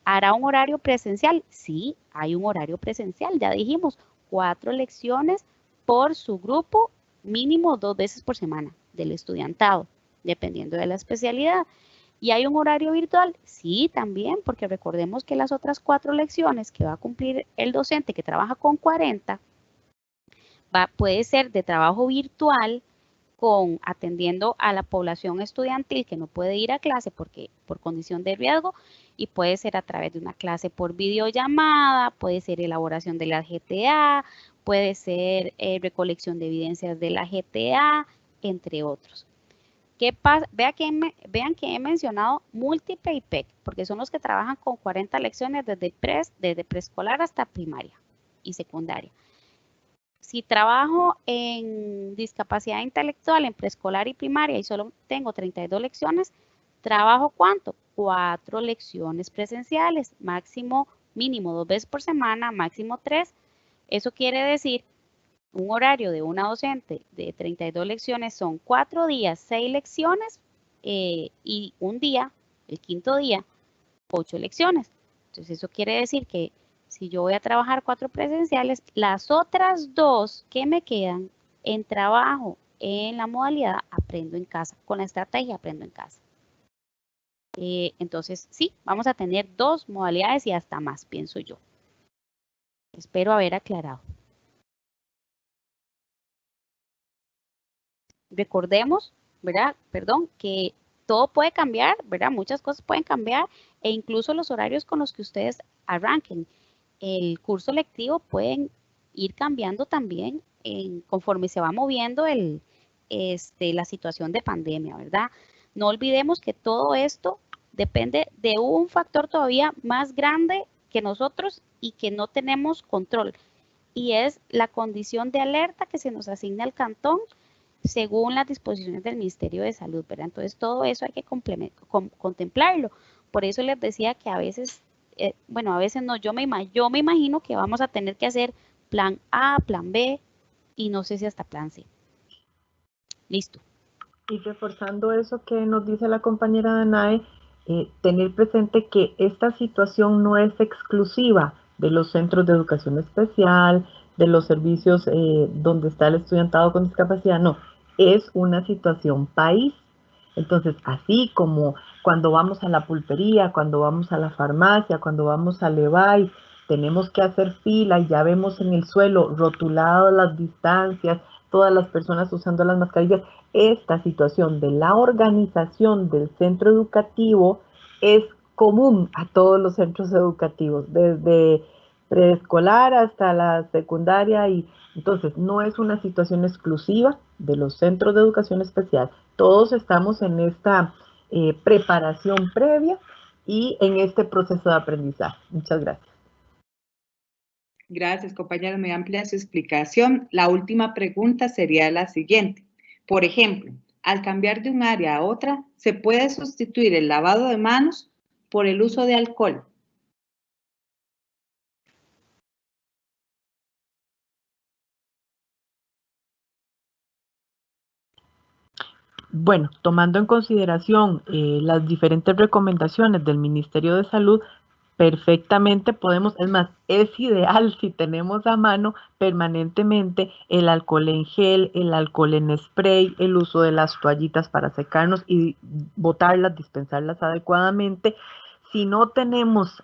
¿Hará un horario presencial? Sí, hay un horario presencial. Ya dijimos, 4 lecciones por su grupo, mínimo 2 veces por semana del estudiantado, dependiendo de la especialidad. ¿Y hay un horario virtual? Sí, también, porque recordemos que las otras 4 lecciones que va a cumplir el docente que trabaja con 40, puede ser de trabajo virtual, atendiendo a la población estudiantil que no puede ir a clase por condición de riesgo, y puede ser a través de una clase por videollamada, puede ser elaboración de la GTA, puede ser recolección de evidencias de la GTA, entre otros. ¿Qué pasa? Vean que he mencionado múltiple y PEC, porque son los que trabajan con 40 lecciones desde preescolar hasta primaria y secundaria. Si trabajo en discapacidad intelectual en preescolar y primaria y solo tengo 32 lecciones, ¿trabajo cuánto? 4 lecciones presenciales, mínimo 2 veces por semana, máximo 3. Eso quiere decir un horario de una docente de 32 lecciones son 4 días, 6 lecciones y un día, el quinto día, 8 lecciones. Entonces eso quiere decir que si yo voy a trabajar 4 presenciales, las otras 2 que me quedan en trabajo en la modalidad aprendo en casa, con la estrategia aprendo en casa. Entonces sí, vamos a tener 2 modalidades y hasta más, pienso yo. Espero haber aclarado. Recordemos, ¿verdad? Perdón, que todo puede cambiar, ¿verdad? Muchas cosas pueden cambiar e incluso los horarios con los que ustedes arranquen el curso lectivo pueden ir cambiando también conforme se va moviendo la situación de pandemia, ¿verdad? No olvidemos que todo esto depende de un factor todavía más grande que nosotros y que no tenemos control, y es la condición de alerta que se nos asigna al cantón según las disposiciones del Ministerio de Salud, ¿verdad? Entonces todo eso hay que contemplarlo. Por eso les decía que a veces, bueno, a veces no, yo me imagino que vamos a tener que hacer plan A, plan B y no sé si hasta plan C. Listo. Y reforzando eso que nos dice la compañera Danae, tener presente que esta situación no es exclusiva de los centros de educación especial, de los servicios donde está el estudiantado con discapacidad, no, es una situación país. Entonces, así como cuando vamos a la pulpería, cuando vamos a la farmacia, cuando vamos al EVAI, tenemos que hacer fila y ya vemos en el suelo rotuladas las distancias, todas las personas usando las mascarillas. Esta situación de la organización del centro educativo es común a todos los centros educativos, desde preescolar hasta la secundaria, y entonces no es una situación exclusiva de los centros de educación especial. Todos estamos en esta preparación previa y en este proceso de aprendizaje. Muchas gracias. Gracias, compañera, muy amplia su explicación. La última pregunta sería la siguiente. Por ejemplo, al cambiar de un área a otra, ¿se puede sustituir el lavado de manos por el uso de alcohol? Bueno, tomando en consideración las diferentes recomendaciones del Ministerio de Salud, perfectamente podemos, es más, es ideal si tenemos a mano permanentemente el alcohol en gel, el alcohol en spray, el uso de las toallitas para secarnos y botarlas, dispensarlas adecuadamente. Si no tenemos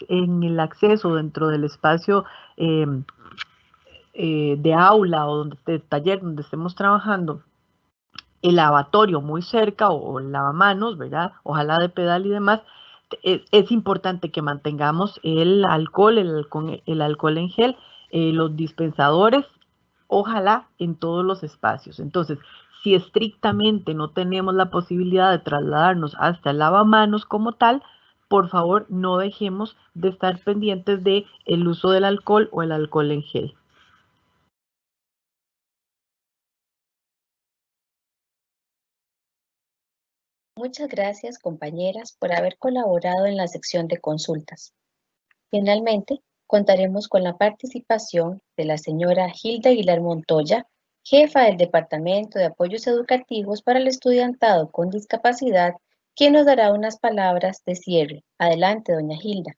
en el acceso dentro del espacio de aula o de taller donde estemos trabajando, el lavatorio muy cerca o el lavamanos, ¿verdad? Ojalá de pedal y demás. Es importante que mantengamos el alcohol en gel, los dispensadores, ojalá en todos los espacios. Entonces, si estrictamente no tenemos la posibilidad de trasladarnos hasta el lavamanos como tal, por favor no dejemos de estar pendientes del uso del alcohol o el alcohol en gel. Muchas gracias, compañeras, por haber colaborado en la sección de consultas. Finalmente, contaremos con la participación de la señora Hilda Aguilar Montoya, jefa del Departamento de Apoyos Educativos para el Estudiantado con Discapacidad, quien nos dará unas palabras de cierre. Adelante, doña Hilda.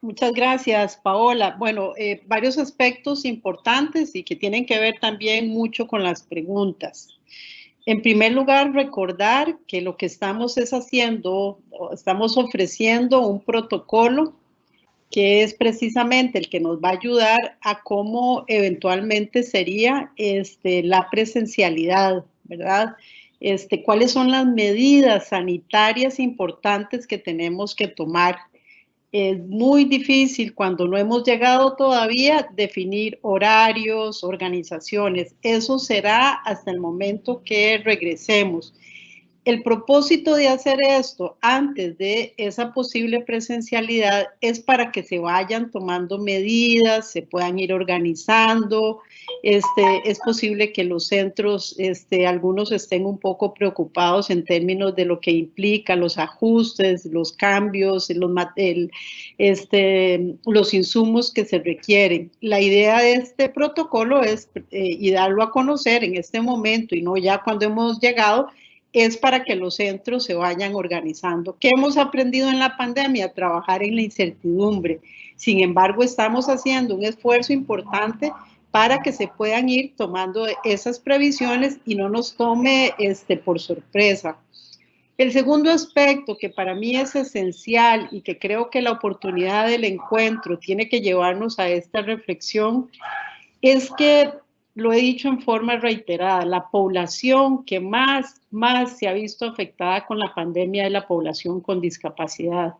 Muchas gracias, Paola. Bueno, varios aspectos importantes y que tienen que ver también mucho con las preguntas. En primer lugar, recordar que lo que estamos estamos ofreciendo un protocolo que es precisamente el que nos va a ayudar a cómo eventualmente sería la presencialidad, ¿verdad? Cuáles son las medidas sanitarias importantes que tenemos que tomar. Es muy difícil cuando no hemos llegado todavía definir horarios, organizaciones. Eso será hasta el momento que regresemos. El propósito de hacer esto antes de esa posible presencialidad es para que se vayan tomando medidas, se puedan ir organizando. Es posible que los centros, algunos estén un poco preocupados en términos de lo que implica los ajustes, los cambios, los insumos que se requieren. La idea de este protocolo es, y darlo a conocer en este momento y no ya cuando hemos llegado, es para que los centros se vayan organizando. ¿Qué hemos aprendido en la pandemia? Trabajar en la incertidumbre. Sin embargo, estamos haciendo un esfuerzo importante para que se puedan ir tomando esas previsiones y no nos tome por sorpresa. El segundo aspecto que para mí es esencial y que creo que la oportunidad del encuentro tiene que llevarnos a esta reflexión es que, lo he dicho en forma reiterada, la población que más se ha visto afectada con la pandemia es la población con discapacidad.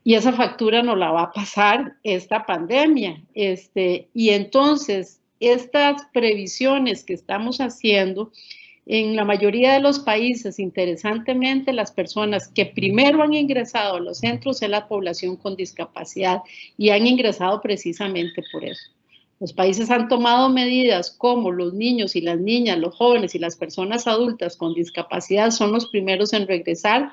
Y esa factura nos la va a pasar esta pandemia. Y entonces, estas previsiones que estamos haciendo, en la mayoría de los países, interesantemente, las personas que primero han ingresado a los centros es la población con discapacidad y han ingresado precisamente por eso. Los países han tomado medidas como los niños y las niñas, los jóvenes y las personas adultas con discapacidad son los primeros en regresar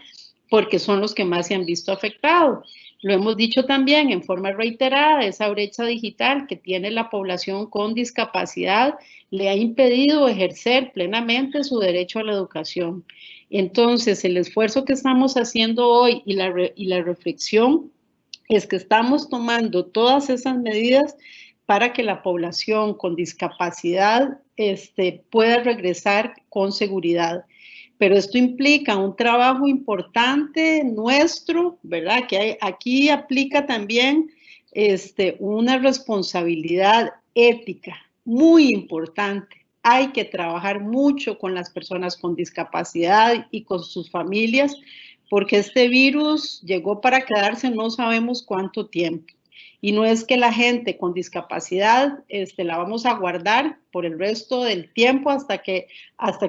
porque son los que más se han visto afectados. Lo hemos dicho también en forma reiterada, esa brecha digital que tiene la población con discapacidad le ha impedido ejercer plenamente su derecho a la educación. Entonces, el esfuerzo que estamos haciendo hoy y la reflexión es que estamos tomando todas esas medidas para que la población con discapacidad pueda regresar con seguridad. Pero esto implica un trabajo importante nuestro, ¿verdad? Que aquí aplica también una responsabilidad ética muy importante. Hay que trabajar mucho con las personas con discapacidad y con sus familias, porque este virus llegó para quedarse no sabemos cuánto tiempo. Y no es que la gente con discapacidad la vamos a guardar por el resto del tiempo hasta que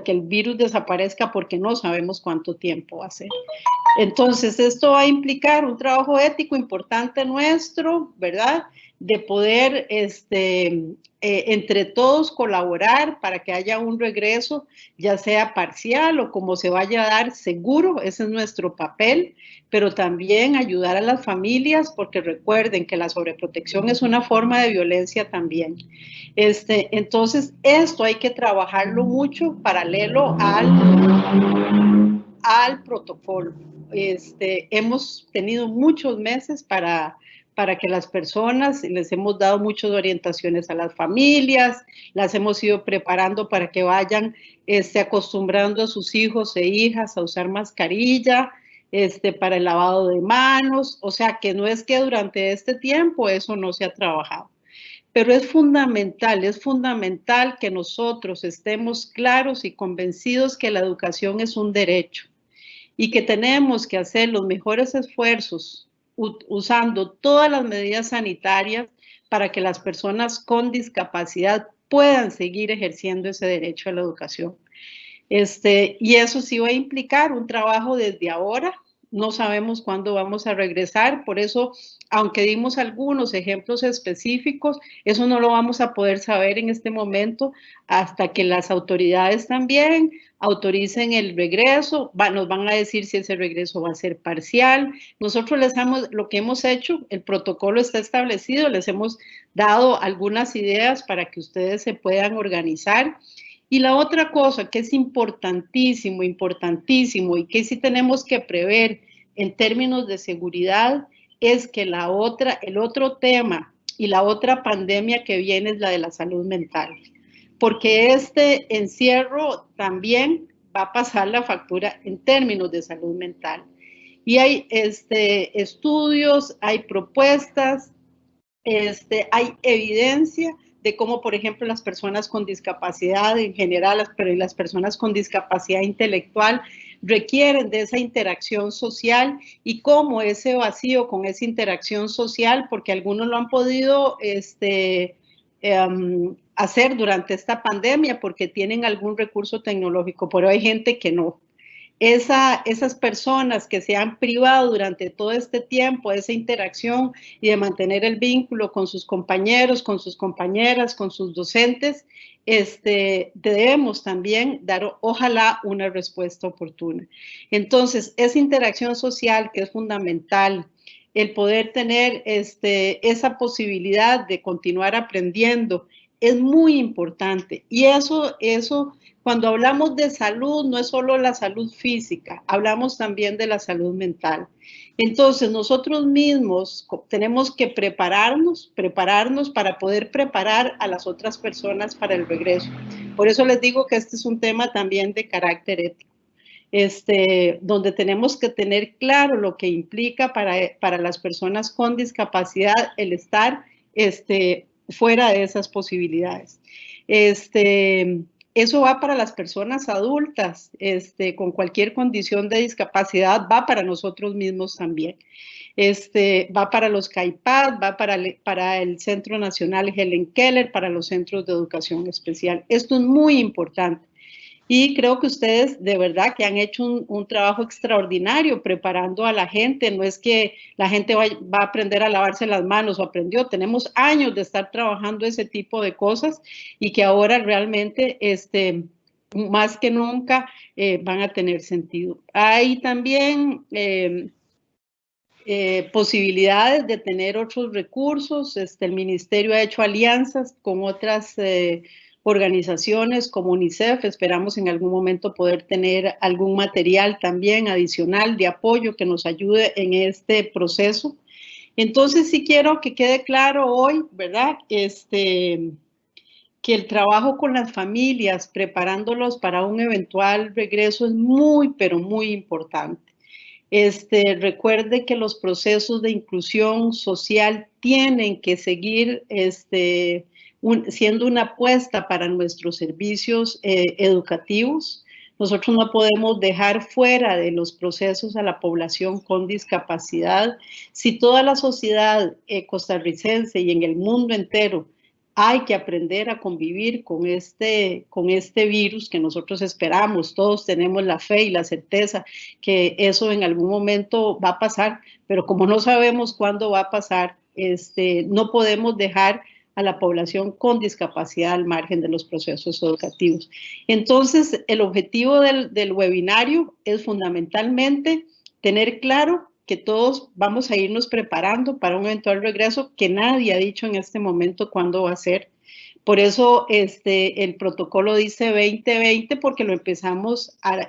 el virus desaparezca, porque no sabemos cuánto tiempo va a ser. Entonces, esto va a implicar un trabajo ético importante nuestro, ¿verdad? De poder entre todos colaborar para que haya un regreso, ya sea parcial o como se vaya a dar, seguro, ese es nuestro papel, pero también ayudar a las familias, porque recuerden que la sobreprotección es una forma de violencia también. Entonces, esto hay que trabajarlo mucho paralelo al protocolo. Hemos tenido muchos meses para que las personas, les hemos dado muchas orientaciones a las familias, las hemos ido preparando para que vayan acostumbrando a sus hijos e hijas a usar mascarilla, para el lavado de manos, o sea que no es que durante este tiempo eso no se ha trabajado. Pero es fundamental que nosotros estemos claros y convencidos que la educación es un derecho y que tenemos que hacer los mejores esfuerzos usando todas las medidas sanitarias para que las personas con discapacidad puedan seguir ejerciendo ese derecho a la educación. Y eso sí va a implicar un trabajo desde ahora. No sabemos cuándo vamos a regresar, por eso, aunque dimos algunos ejemplos específicos, eso no lo vamos a poder saber en este momento hasta que las autoridades también autoricen el regreso, nos van a decir si ese regreso va a ser parcial. Nosotros lo que hemos hecho, el protocolo está establecido, les hemos dado algunas ideas para que ustedes se puedan organizar. Y la otra cosa que es importantísimo y que sí tenemos que prever en términos de seguridad es que el otro tema y la otra pandemia que viene es la de la salud mental. Porque este encierro también va a pasar la factura en términos de salud mental. Y hay estudios, hay propuestas, hay evidencia de cómo, por ejemplo, las personas con discapacidad en general, pero las personas con discapacidad intelectual requieren de esa interacción social y cómo ese vacío con esa interacción social, porque algunos lo han podido hacer durante esta pandemia porque tienen algún recurso tecnológico, pero hay gente que no. esas personas que se han privado durante todo este tiempo de esa interacción y de mantener el vínculo con sus compañeros, con sus compañeras, con sus docentes, debemos también dar, ojalá, una respuesta oportuna. Entonces, esa interacción social que es fundamental, el poder tener esa posibilidad de continuar aprendiendo, es muy importante. Y eso, cuando hablamos de salud, no es solo la salud física, hablamos también de la salud mental. Entonces, nosotros mismos tenemos que prepararnos para poder preparar a las otras personas para el regreso. Por eso les digo que este es un tema también de carácter ético. Donde tenemos que tener claro lo que implica para las personas con discapacidad el estar fuera de esas posibilidades. Eso va para las personas adultas, con cualquier condición de discapacidad, va para nosotros mismos también. Va para los CAIPAD, va para el Centro Nacional Helen Keller, para los centros de educación especial. Esto es muy importante. Y creo que ustedes de verdad que han hecho un trabajo extraordinario preparando a la gente. No es que la gente va a aprender a lavarse las manos o aprendió. Tenemos años de estar trabajando ese tipo de cosas y que ahora realmente más que nunca van a tener sentido. Hay también posibilidades de tener otros recursos. El Ministerio ha hecho alianzas con otras organizaciones como UNICEF. Esperamos en algún momento poder tener algún material también adicional de apoyo que nos ayude en este proceso. Entonces, sí quiero que quede claro hoy, ¿verdad? Que el trabajo con las familias, preparándolos para un eventual regreso es muy, pero muy importante. Recuerde que los procesos de inclusión social tienen que seguir siendo una apuesta para nuestros servicios educativos. Nosotros no podemos dejar fuera de los procesos a la población con discapacidad. Si toda la sociedad costarricense y en el mundo entero hay que aprender a convivir con este virus que nosotros esperamos, todos tenemos la fe y la certeza que eso en algún momento va a pasar, pero como no sabemos cuándo va a pasar, no podemos dejar a la población con discapacidad al margen de los procesos educativos. Entonces, el objetivo del webinario es fundamentalmente tener claro que todos vamos a irnos preparando para un eventual regreso que nadie ha dicho en este momento cuándo va a ser. Por eso el protocolo dice 2020 porque lo empezamos a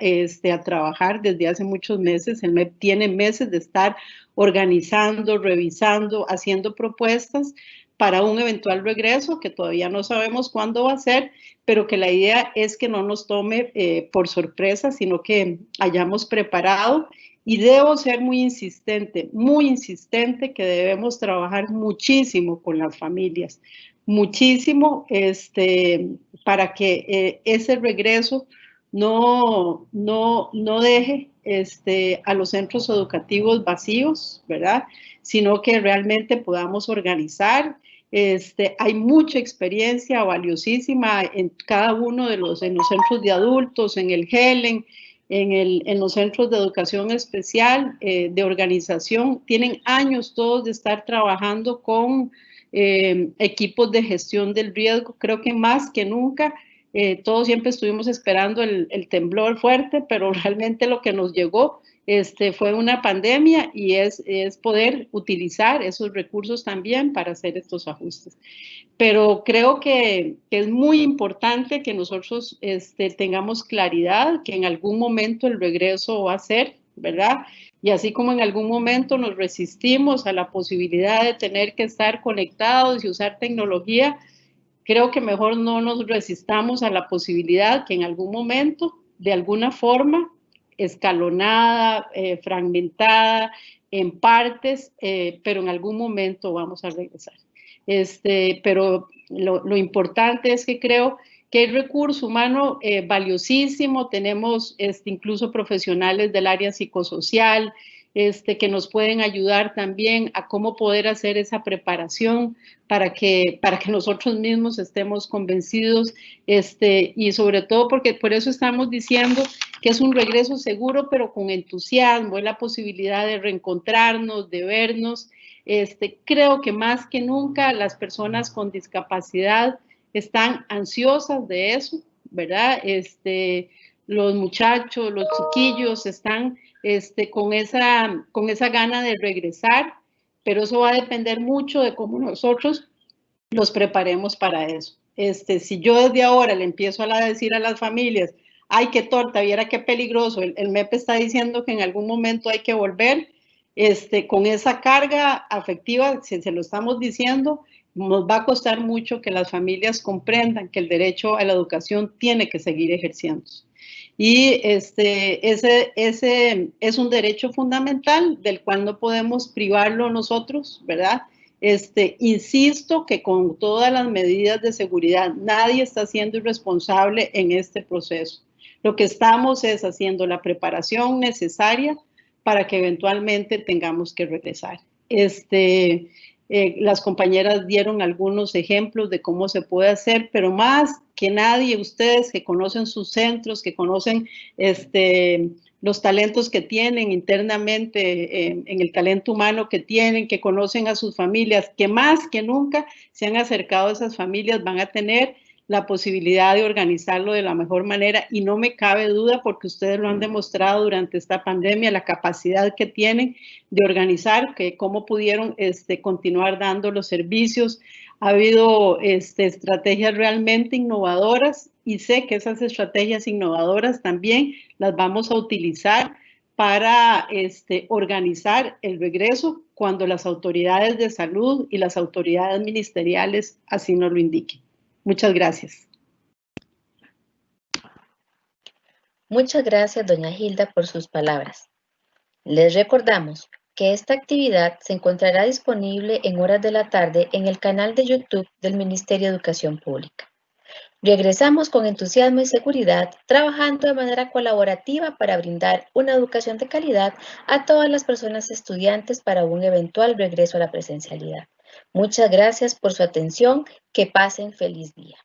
trabajar desde hace muchos meses. El MEP tiene meses de estar organizando, revisando, haciendo propuestas para un eventual regreso que todavía no sabemos cuándo va a ser, pero que la idea es que no nos tome por sorpresa, sino que hayamos preparado. Y debo ser muy insistente que debemos trabajar muchísimo con las familias, muchísimo para que ese regreso no deje a los centros educativos vacíos, ¿verdad? Sino que realmente podamos organizar. Hay mucha experiencia valiosísima en cada uno en los centros de adultos, en el Helen, en los centros de educación especial, de organización. Tienen años todos de estar trabajando con equipos de gestión del riesgo. Creo que más que nunca, todos siempre estuvimos esperando el temblor fuerte, pero realmente lo que nos llegó fue una pandemia y es poder utilizar esos recursos también para hacer estos ajustes. Pero creo que es muy importante que nosotros tengamos claridad que en algún momento el regreso va a ser, ¿verdad? Y así como en algún momento nos resistimos a la posibilidad de tener que estar conectados y usar tecnología, creo que mejor no nos resistamos a la posibilidad que en algún momento, de alguna forma, escalonada, fragmentada, en partes, pero en algún momento vamos a regresar. Pero lo importante es que creo que hay recurso humano valiosísimo. Tenemos incluso profesionales del área psicosocial que nos pueden ayudar también a cómo poder hacer esa preparación para que nosotros mismos estemos convencidos y sobre todo porque por eso estamos diciendo que es un regreso seguro, pero con entusiasmo, es la posibilidad de reencontrarnos, de vernos. Creo que más que nunca las personas con discapacidad están ansiosas de eso, ¿verdad? Los muchachos, los chiquillos están con esa gana de regresar, pero eso va a depender mucho de cómo nosotros los preparemos para eso. Si yo desde ahora le empiezo a decir a las familias, ay, qué torta, viera qué peligroso, el MEP está diciendo que en algún momento hay que volver, con esa carga afectiva, si se lo estamos diciendo, nos va a costar mucho que las familias comprendan que el derecho a la educación tiene que seguir ejerciéndose. Y ese es un derecho fundamental del cual no podemos privarlo nosotros, ¿verdad? Insisto que con todas las medidas de seguridad, nadie está siendo irresponsable en este proceso. Lo que estamos es haciendo la preparación necesaria para que eventualmente tengamos que regresar. Las compañeras dieron algunos ejemplos de cómo se puede hacer, pero más que nadie, ustedes que conocen sus centros, que conocen los talentos que tienen internamente, en el talento humano que tienen, que conocen a sus familias, que más que nunca se han acercado a esas familias, van a tener la posibilidad de organizarlo de la mejor manera y no me cabe duda porque ustedes lo han demostrado durante esta pandemia, la capacidad que tienen de organizar, que cómo pudieron continuar dando los servicios. Ha habido estrategias realmente innovadoras y sé que esas estrategias innovadoras también las vamos a utilizar para organizar el regreso cuando las autoridades de salud y las autoridades ministeriales así nos lo indiquen. Muchas gracias. Muchas gracias, doña Hilda, por sus palabras. Les recordamos que esta actividad se encontrará disponible en horas de la tarde en el canal de YouTube del Ministerio de Educación Pública. Regresamos con entusiasmo y seguridad, trabajando de manera colaborativa para brindar una educación de calidad a todas las personas estudiantes para un eventual regreso a la presencialidad. Muchas gracias por su atención. Que pasen feliz día.